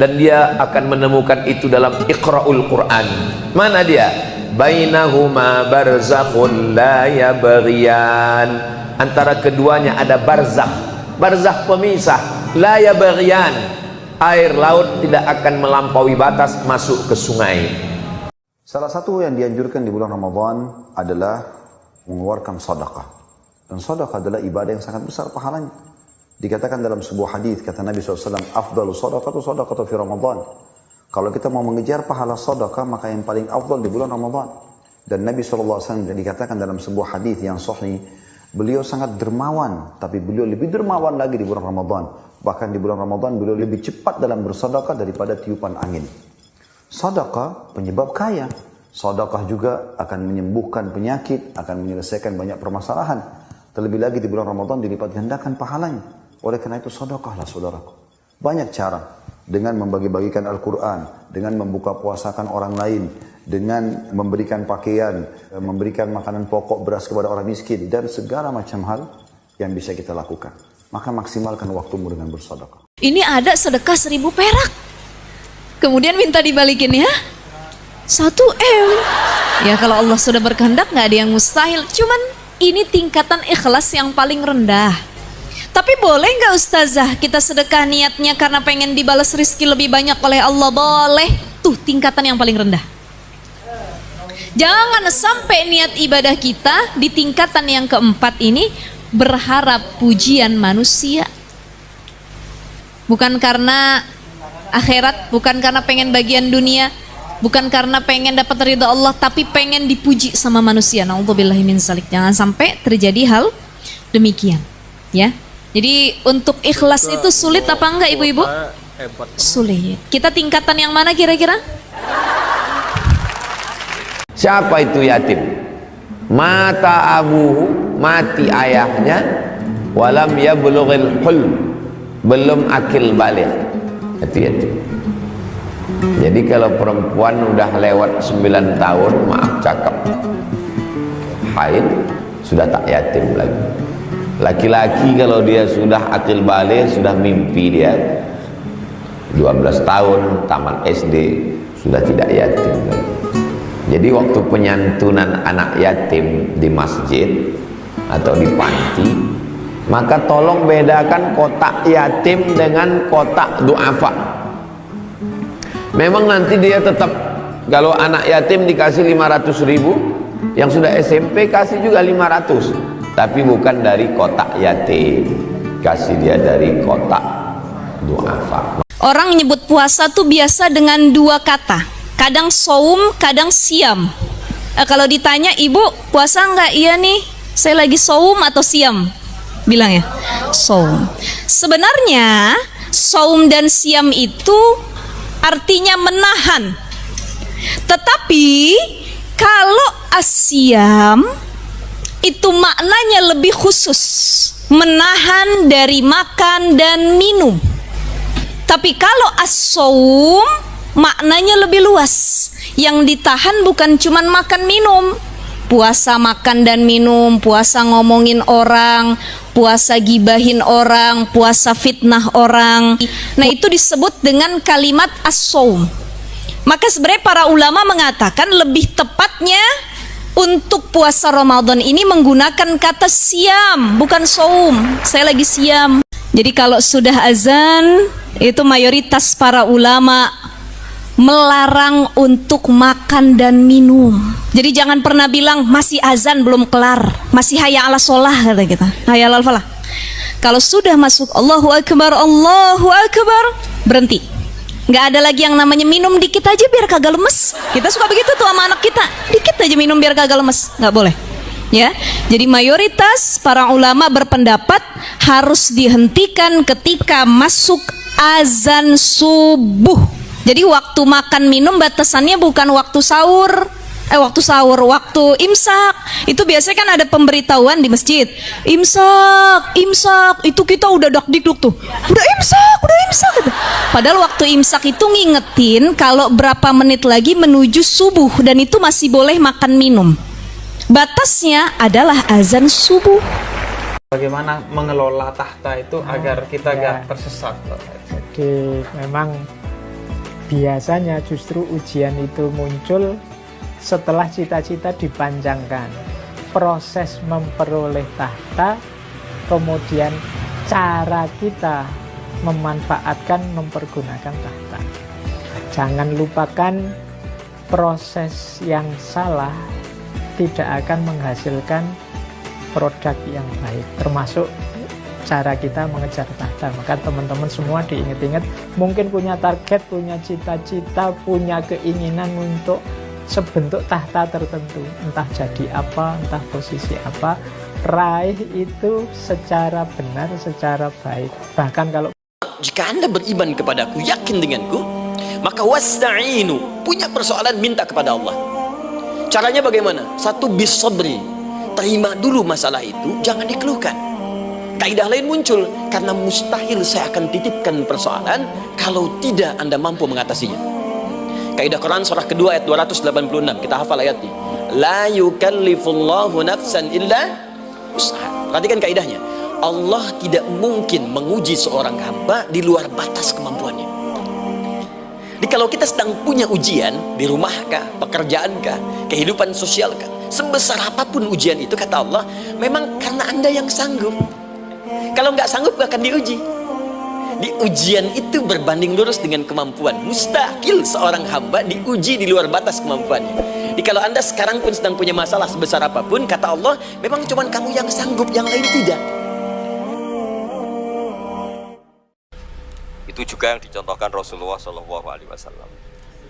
dan dia akan menemukan itu dalam Iqra'ul Quran. Mana dia? Bainahuma barzakhun la yabghiyan. Antara keduanya ada barzakh. Barzakh pemisah. La yabghiyan. Air laut tidak akan melampaui batas masuk ke sungai. Salah satu yang dianjurkan di bulan Ramadan adalah mengeluarkan sedekah. Dan sedekah adalah ibadah yang sangat besar pahalanya. Dikatakan dalam sebuah hadis kata Nabi SAW, afdalu sedekatu sedekatu fi Ramadan. Kalau kita mau mengejar pahala sedekah, maka yang paling afdal di bulan Ramadan. Dan Nabi SAW dikatakan dalam sebuah hadis yang sahih, beliau sangat dermawan, tapi beliau lebih dermawan lagi di bulan Ramadan. Bahkan di bulan Ramadan beliau lebih cepat dalam bersedekah daripada tiupan angin. Sedekah penyebab kaya. Sedekah juga akan menyembuhkan penyakit, akan menyelesaikan banyak permasalahan. Terlebih lagi di bulan Ramadan dilipat gandakan pahalanya. Oleh karena itu sedekahlah saudaraku. Banyak cara, dengan membagi-bagikan Al-Quran, dengan membuka puasakan orang lain, dengan memberikan pakaian, memberikan makanan pokok, beras kepada orang miskin, dan segala macam hal yang bisa kita lakukan. Maka maksimalkan waktumu dengan bersedekah. Ini ada sedekah 1000 perak. Kemudian minta dibalikin ya 1 M. Ya kalau Allah sudah berkehendak nggak ada yang mustahil. Cuman ini tingkatan ikhlas yang paling rendah. Tapi boleh nggak Ustazah kita sedekah niatnya karena pengen dibalas rizki lebih banyak oleh Allah? Boleh. Tuh tingkatan yang paling rendah. Jangan sampai niat ibadah kita di tingkatan yang keempat ini berharap pujian manusia. Bukan karena akhirat, bukan karena pengen bagian dunia, bukan karena pengen dapat ridha Allah, tapi pengen dipuji sama manusia. Na'udzubillahi min dzalik. Jangan sampai terjadi hal demikian, ya. Jadi untuk ikhlas itu sulit apa enggak ibu-ibu? Sulit. Kita tingkatan yang mana kira-kira? Siapa itu yatim? Mata abuhu, mati ayahnya, walam yablughil hulm, belum akil balik. Itu yatim. Jadi kalau perempuan udah lewat 9 tahun, maaf cakap, haid, sudah tak yatim lagi. Laki-laki kalau dia sudah akil balik, sudah mimpi dia 12 tahun, tamat SD, sudah tidak yatim lagi. Jadi waktu penyantunan anak yatim di masjid atau di panti, maka tolong bedakan kotak yatim dengan kotak du'afa. Memang nanti dia tetap, kalau anak yatim dikasih 500.000, yang sudah SMP kasih juga 500, tapi bukan dari kotak yatim, kasih dia dari kotak du'afa. Orang nyebut puasa tuh biasa dengan 2 kata, kadang saum, kadang siam. Kalau ditanya, ibu puasa enggak? Iya nih, saya lagi saum atau siam? Bilang ya, saum. Sebenarnya saum dan siam itu artinya menahan. Tetapi asyam itu maknanya lebih khusus, menahan dari makan dan minum. Tapi kalau as-saum maknanya lebih luas. Yang ditahan bukan cuman makan minum, puasa makan dan minum, puasa ngomongin orang, puasa gibahin orang, puasa fitnah orang. Nah, itu disebut dengan kalimat as-saum. Maka sebenarnya para ulama mengatakan lebih tepatnya untuk puasa Ramadan ini menggunakan kata siam, bukan saum. Saya lagi siam. Jadi kalau sudah azan, itu mayoritas para ulama melarang untuk makan dan minum. Jadi jangan pernah bilang masih azan belum kelar, masih hayya ala sholah kata kita, hayya ala falah. Kalau sudah masuk Allahu Akbar, berhenti. Nggak ada lagi yang namanya minum dikit aja biar kagak lemes. Kita suka begitu tuh sama anak kita, dikit aja minum biar kagak lemes, nggak boleh. Ya, jadi mayoritas para ulama berpendapat harus dihentikan ketika masuk azan subuh. Jadi waktu makan minum batasannya bukan waktu sahur, waktu imsak. Itu biasanya kan ada pemberitahuan di masjid. Imsak, itu kita udah dakdikduk tuh. Udah imsak gitu. Padahal waktu imsak itu ngingetin kalau berapa menit lagi menuju subuh dan itu masih boleh makan minum. Batasnya adalah azan subuh. Bagaimana mengelola tahta itu agar kita gak tersesat? Jadi memang biasanya justru ujian itu muncul setelah cita-cita dipanjangkan. Proses memperoleh tahta, kemudian cara kita memanfaatkan, mempergunakan tahta. Jangan lupakan proses yang salah tidak akan menghasilkan produk yang baik, termasuk cara kita mengejar tahta. Maka teman-teman semua diingat-ingat, mungkin punya target, punya cita-cita, punya keinginan untuk sebentuk tahta tertentu, entah jadi apa, entah posisi apa, raih itu secara benar, secara baik. Bahkan kalau jika Anda beriman kepadaku, yakin denganku, maka wasta'inu, punya persoalan minta kepada Allah. Caranya bagaimana? Satu, bisabri, terima dulu masalah itu, jangan dikeluhkan. Kaidah lain muncul, karena mustahil saya akan titipkan persoalan kalau tidak Anda mampu mengatasinya. Kaidah Quran surah kedua ayat 286, kita hafal ayat ini. La yukallifullahu nafsan illa wus'aha. Perhatikan kaidahnya. Allah tidak mungkin menguji seorang hamba di luar batas kemampuannya. Jadi kalau kita sedang punya ujian di rumahkah, pekerjaankah, kehidupan sosialkah, sebesar apapun ujian itu, kata Allah, memang karena Anda yang sanggup. Kalau nggak sanggup gak akan diuji. Di ujian itu berbanding lurus dengan kemampuan. Mustahil seorang hamba diuji di luar batas kemampuannya. Jadi kalau Anda sekarang pun sedang punya masalah sebesar apapun, kata Allah, memang cuma kamu yang sanggup, yang lain tidak. Itu juga yang dicontohkan Rasulullah SAW.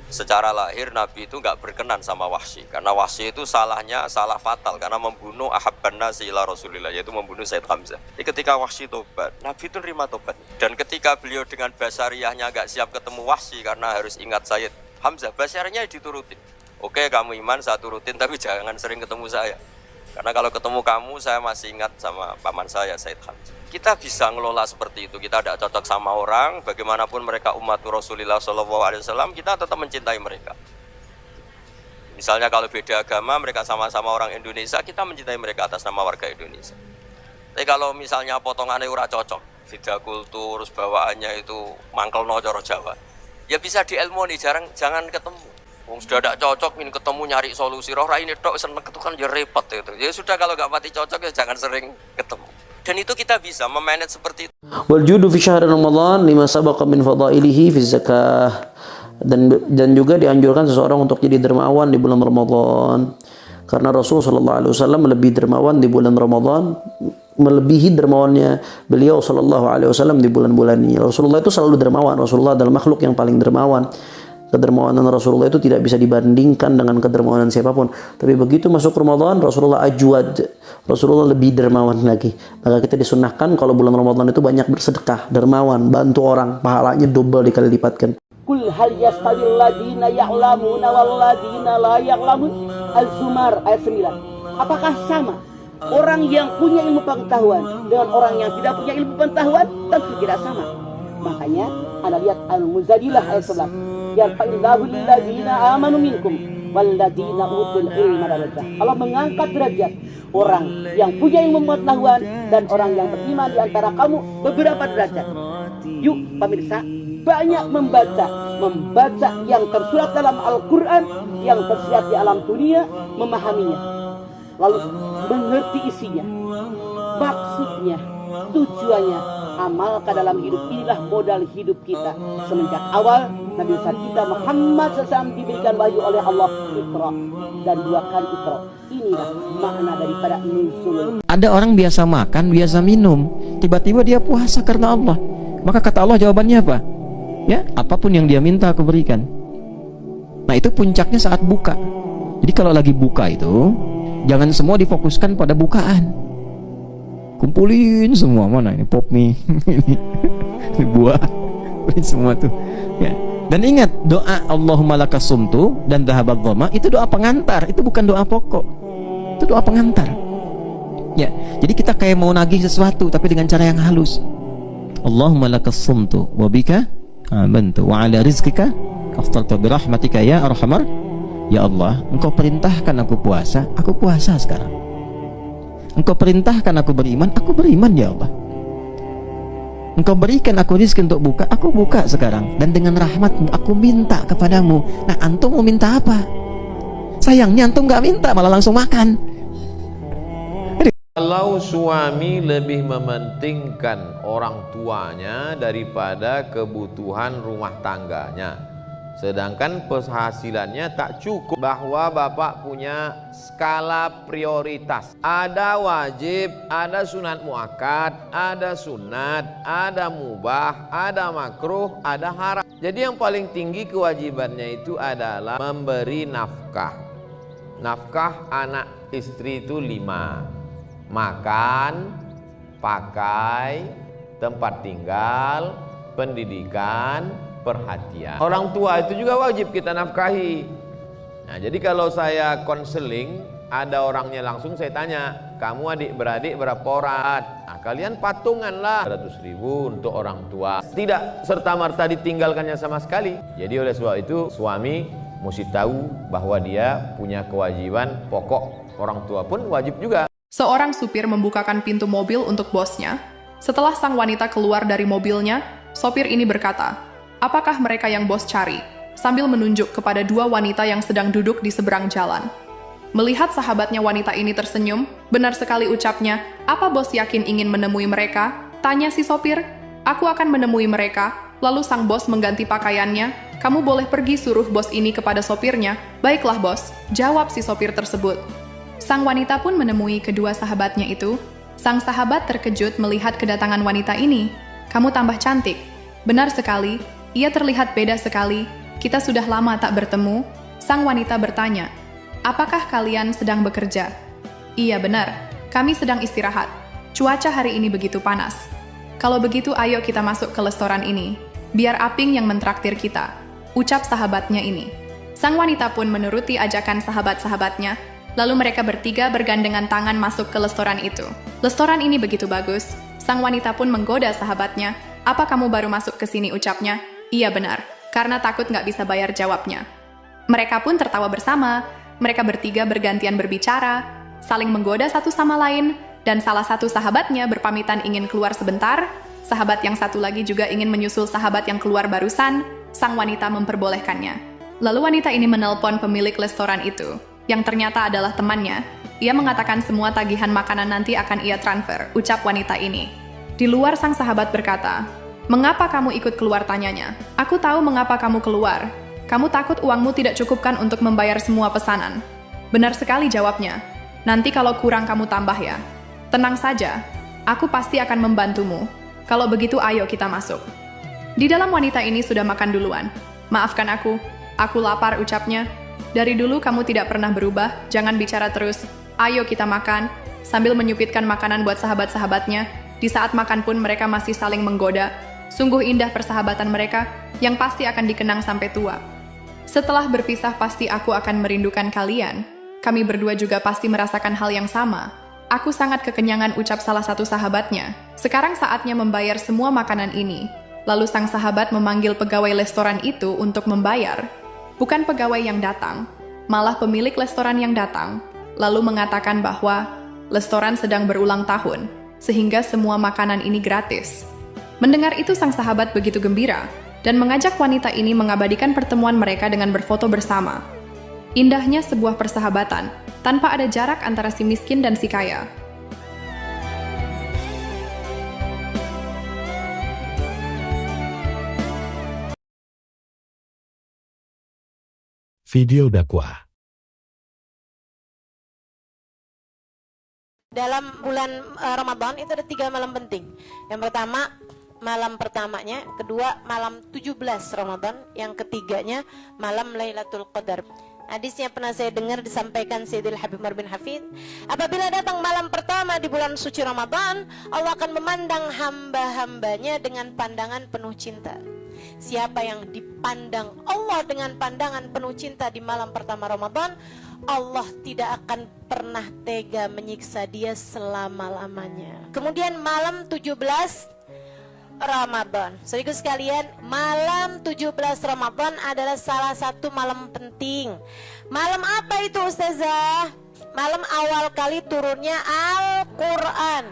Secara lahir Nabi itu nggak berkenan sama Wahsy, karena Wahsy itu salahnya salah fatal karena membunuh ahabban nasi ila Rasulillah, yaitu membunuh Said Hamzah. Jadi ketika Wahsy tobat, Nabi itu nerima tobat. Dan ketika beliau dengan basariyahnya nggak siap ketemu Wahsy karena harus ingat Said Hamzah, basariyahnya diturutin. Oke, kamu iman, saya turutin, tapi jangan sering ketemu saya. Karena kalau ketemu kamu, saya masih ingat sama paman saya, Said Hamzah. Kita bisa ngelola seperti itu. Kita tidak cocok sama orang, bagaimanapun mereka umat Rasulullah SAW, kita tetap mencintai mereka. Misalnya kalau beda agama, mereka sama-sama orang Indonesia, kita mencintai mereka atas nama warga Indonesia. Tapi kalau misalnya potongannya ora cocok, beda kultur, bawaannya itu mangkel no coro Jawa, ya bisa diilmoni, jangan ketemu. Wong sudah tidak cocok, ingin ketemu nyari solusi. Roh ini tok seneng itu kan ya repot itu. Ya sudah, kalau nggak mati cocok ya jangan sering ketemu. Dan itu kita bisa memanage seperti itu. Wal judu fi syahr Ramadan lima sabaqa min fadailihi fi zakah. Dan juga dianjurkan seseorang untuk jadi dermawan di bulan Ramadan. Karena Rasulullah SAW lebih dermawan di bulan Ramadan, melebihi dermawannya beliau SAW di bulan-bulannya. Rasulullah itu selalu dermawan. Rasulullah adalah makhluk yang paling dermawan. Kedermawanan Rasulullah itu tidak bisa dibandingkan dengan kedermawanan siapapun. Tapi begitu masuk Ramadan, Rasulullah ajwad, Rasulullah lebih dermawan lagi. Maka kita disunnahkan kalau bulan Ramadan itu banyak bersedekah, dermawan, bantu orang, pahalanya double dikali lipatkan. Kul hal yastawil ladina ya'lamuna wal ladina la ya'lamun. Az-Zumar ayat 9. Apakah sama orang yang punya ilmu pengetahuan dengan orang yang tidak punya ilmu pengetahuan? Tentu tidak sama. Makanya Anda lihat Al-Muzadilah ayat 11. Yarfa'illahu alladhina amanu minkum walladzina utul ilma darajat. Allah mengangkat derajat orang yang punya ilmu pengetahuan dan orang yang beriman di antara kamu beberapa derajat. Yuk pemirsa, banyak membaca yang tersurat dalam Al-Quran, yang tersirat di alam dunia, memahaminya, lalu mengerti isinya, maksudnya, tujuannya, amalkan dalam hidup. Inilah modal hidup kita. Semenjak awal Nabi besar kita Muhammad SAW diberikan wahyu oleh Allah, Iqra, dan 2 kali Iqra. Inilah makna daripada nuzul. Ada orang biasa makan, biasa minum, tiba-tiba dia puasa karena Allah. Maka kata Allah jawabannya apa? Ya, apapun yang dia minta aku berikan. Nah, itu puncaknya saat buka. Jadi kalau lagi buka itu jangan semua difokuskan pada bukaan. Kumpulin semua, mana ini pop mie, ini buah, ini semua tuh. Ya. Dan ingat, doa Allahumma lakas sumtu dan dhahabat dhama itu doa pengantar, itu bukan doa pokok. Itu doa pengantar. Ya, jadi kita kayak mau nagih sesuatu tapi dengan cara yang halus. Allahumma lakas sumtu wa bika amantu wa ala rizqika aftaltu bi rahmatika ya arhamar. Ya Allah, Engkau perintahkan aku puasa sekarang. Engkau perintahkan aku beriman ya Allah. Engkau berikan aku rezeki untuk buka, aku buka sekarang. Dan dengan rahmatmu aku minta kepadamu. Nah, antum mau minta apa? Sayangnya antum gak minta, malah langsung makan. Kalau suami lebih mementingkan orang tuanya daripada kebutuhan rumah tangganya, sedangkan penghasilannya tak cukup, bahwa bapak punya skala prioritas. Ada wajib, ada sunat muakkad, ada sunat, ada mubah, ada makruh, ada haram. Jadi yang paling tinggi kewajibannya itu adalah memberi nafkah. Nafkah anak istri itu 5. Makan, pakai, tempat tinggal, pendidikan, perhatian. Orang tua itu juga wajib kita nafkahi. Nah, jadi kalau saya konseling, ada orangnya langsung saya tanya, kamu adik-beradik berapa orang? Nah, kalian patunganlah 100.000 untuk orang tua. Tidak serta-merta ditinggalkannya sama sekali. Jadi oleh sebab itu suami mesti tahu bahwa dia punya kewajiban pokok. Orang tua pun wajib juga. Seorang supir membukakan pintu mobil untuk bosnya. Setelah sang wanita keluar dari mobilnya, sopir ini berkata, "Apakah mereka yang bos cari?" Sambil menunjuk kepada 2 wanita yang sedang duduk di seberang jalan. Melihat sahabatnya wanita ini tersenyum, benar sekali ucapnya, "Apa bos yakin ingin menemui mereka?" Tanya si sopir. "Aku akan menemui mereka." Lalu sang bos mengganti pakaiannya. "Kamu boleh pergi," suruh bos ini kepada sopirnya. "Baiklah bos," jawab si sopir tersebut. Sang wanita pun menemui kedua sahabatnya itu. Sang sahabat terkejut melihat kedatangan wanita ini. "Kamu tambah cantik." "Benar sekali, ia terlihat beda sekali. Kita sudah lama tak bertemu." Sang wanita bertanya, "Apakah kalian sedang bekerja?" "Iya benar, kami sedang istirahat. Cuaca hari ini begitu panas. Kalau begitu ayo kita masuk ke restoran ini. Biar Aping yang mentraktir kita," ucap sahabatnya ini. Sang wanita pun menuruti ajakan sahabat-sahabatnya. Lalu mereka bertiga bergandengan tangan masuk ke restoran itu. Restoran ini begitu bagus. Sang wanita pun menggoda sahabatnya. "Apa kamu baru masuk ke sini?" ucapnya. "Iya benar, karena takut nggak bisa bayar," jawabnya. Mereka pun tertawa bersama. Mereka bertiga bergantian berbicara, saling menggoda satu sama lain, dan salah satu sahabatnya berpamitan ingin keluar sebentar. Sahabat yang satu lagi juga ingin menyusul sahabat yang keluar barusan. Sang wanita memperbolehkannya. Lalu wanita ini menelpon pemilik restoran itu, yang ternyata adalah temannya. Ia mengatakan semua tagihan makanan nanti akan ia transfer, ucap wanita ini. Di luar sang sahabat berkata, "Mengapa kamu ikut keluar?" tanyanya. "Aku tahu mengapa kamu keluar. Kamu takut uangmu tidak cukupkan untuk membayar semua pesanan." "Benar sekali," jawabnya. "Nanti kalau kurang kamu tambah ya." "Tenang saja, aku pasti akan membantumu. Kalau begitu ayo kita masuk." Di dalam wanita ini sudah makan duluan. "Maafkan aku lapar," ucapnya. "Dari dulu kamu tidak pernah berubah, jangan bicara terus. Ayo kita makan." Sambil menyupitkan makanan buat sahabat-sahabatnya, di saat makan pun mereka masih saling menggoda. Sungguh indah persahabatan mereka, yang pasti akan dikenang sampai tua. "Setelah berpisah pasti aku akan merindukan kalian. Kami berdua juga pasti merasakan hal yang sama. Aku sangat kekenyangan, ucap salah satu sahabatnya. Sekarang saatnya membayar semua makanan ini. Lalu sang sahabat memanggil pegawai restoran itu untuk membayar. Bukan pegawai yang datang, malah pemilik restoran yang datang. Lalu mengatakan bahwa restoran sedang berulang tahun, sehingga semua makanan ini gratis. Mendengar itu sang sahabat begitu gembira, dan mengajak wanita ini mengabadikan pertemuan mereka dengan berfoto bersama. Indahnya sebuah persahabatan, tanpa ada jarak antara si miskin dan si kaya. Video dakwah. Dalam bulan Ramadan itu ada 3 malam penting. Yang pertama, malam pertamanya, kedua malam 17 Ramadan, yang ketiganya malam Lailatul Qadar. Hadisnya pernah saya dengar disampaikan Sayyidil Habib Umar bin Hafid, apabila datang malam pertama di bulan suci Ramadan, Allah akan memandang hamba-hambanya dengan pandangan penuh cinta. Siapa yang dipandang Allah dengan pandangan penuh cinta di malam pertama Ramadan, Allah tidak akan pernah tega menyiksa dia selama-lamanya. Kemudian malam 17 Ramadan. Saudaraku sekalian, malam 17 Ramadan adalah salah satu malam penting. Malam apa itu, Ustazah? Malam awal kali turunnya Al-Quran.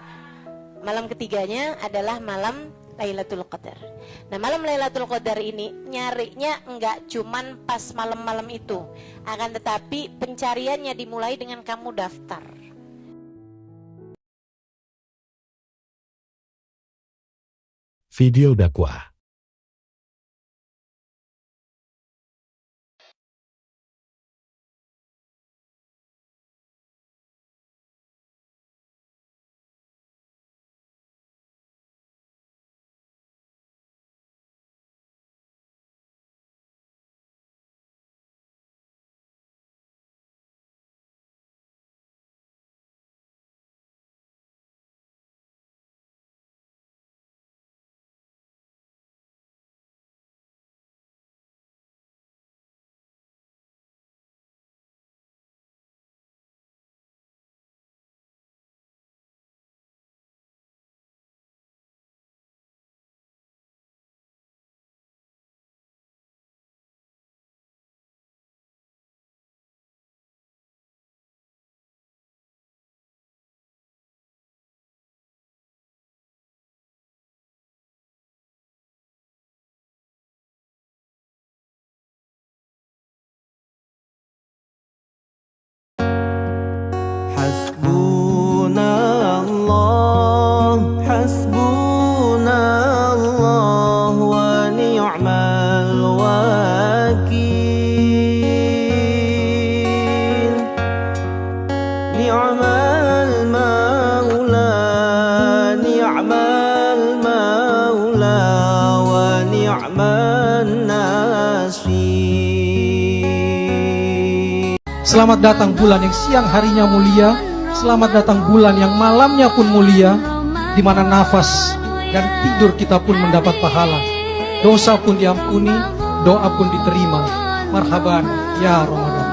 Malam ketiganya adalah malam Lailatul Qadar. Nah, malam Lailatul Qadar ini nyarinya enggak cuman pas malam-malam itu, akan tetapi pencariannya dimulai dengan kamu daftar. Video dakwah. Hasbunallah wa ni'mal wakil. Ni'mal maula, ni'mal maula wa ni'man nasir. Selamat datang bulan yang siang harinya mulia. Selamat datang bulan yang malamnya pun mulia, di mana nafas dan tidur kita pun mendapat pahala. Dosa pun diampuni, doa pun diterima. Marhaban ya Ramadan.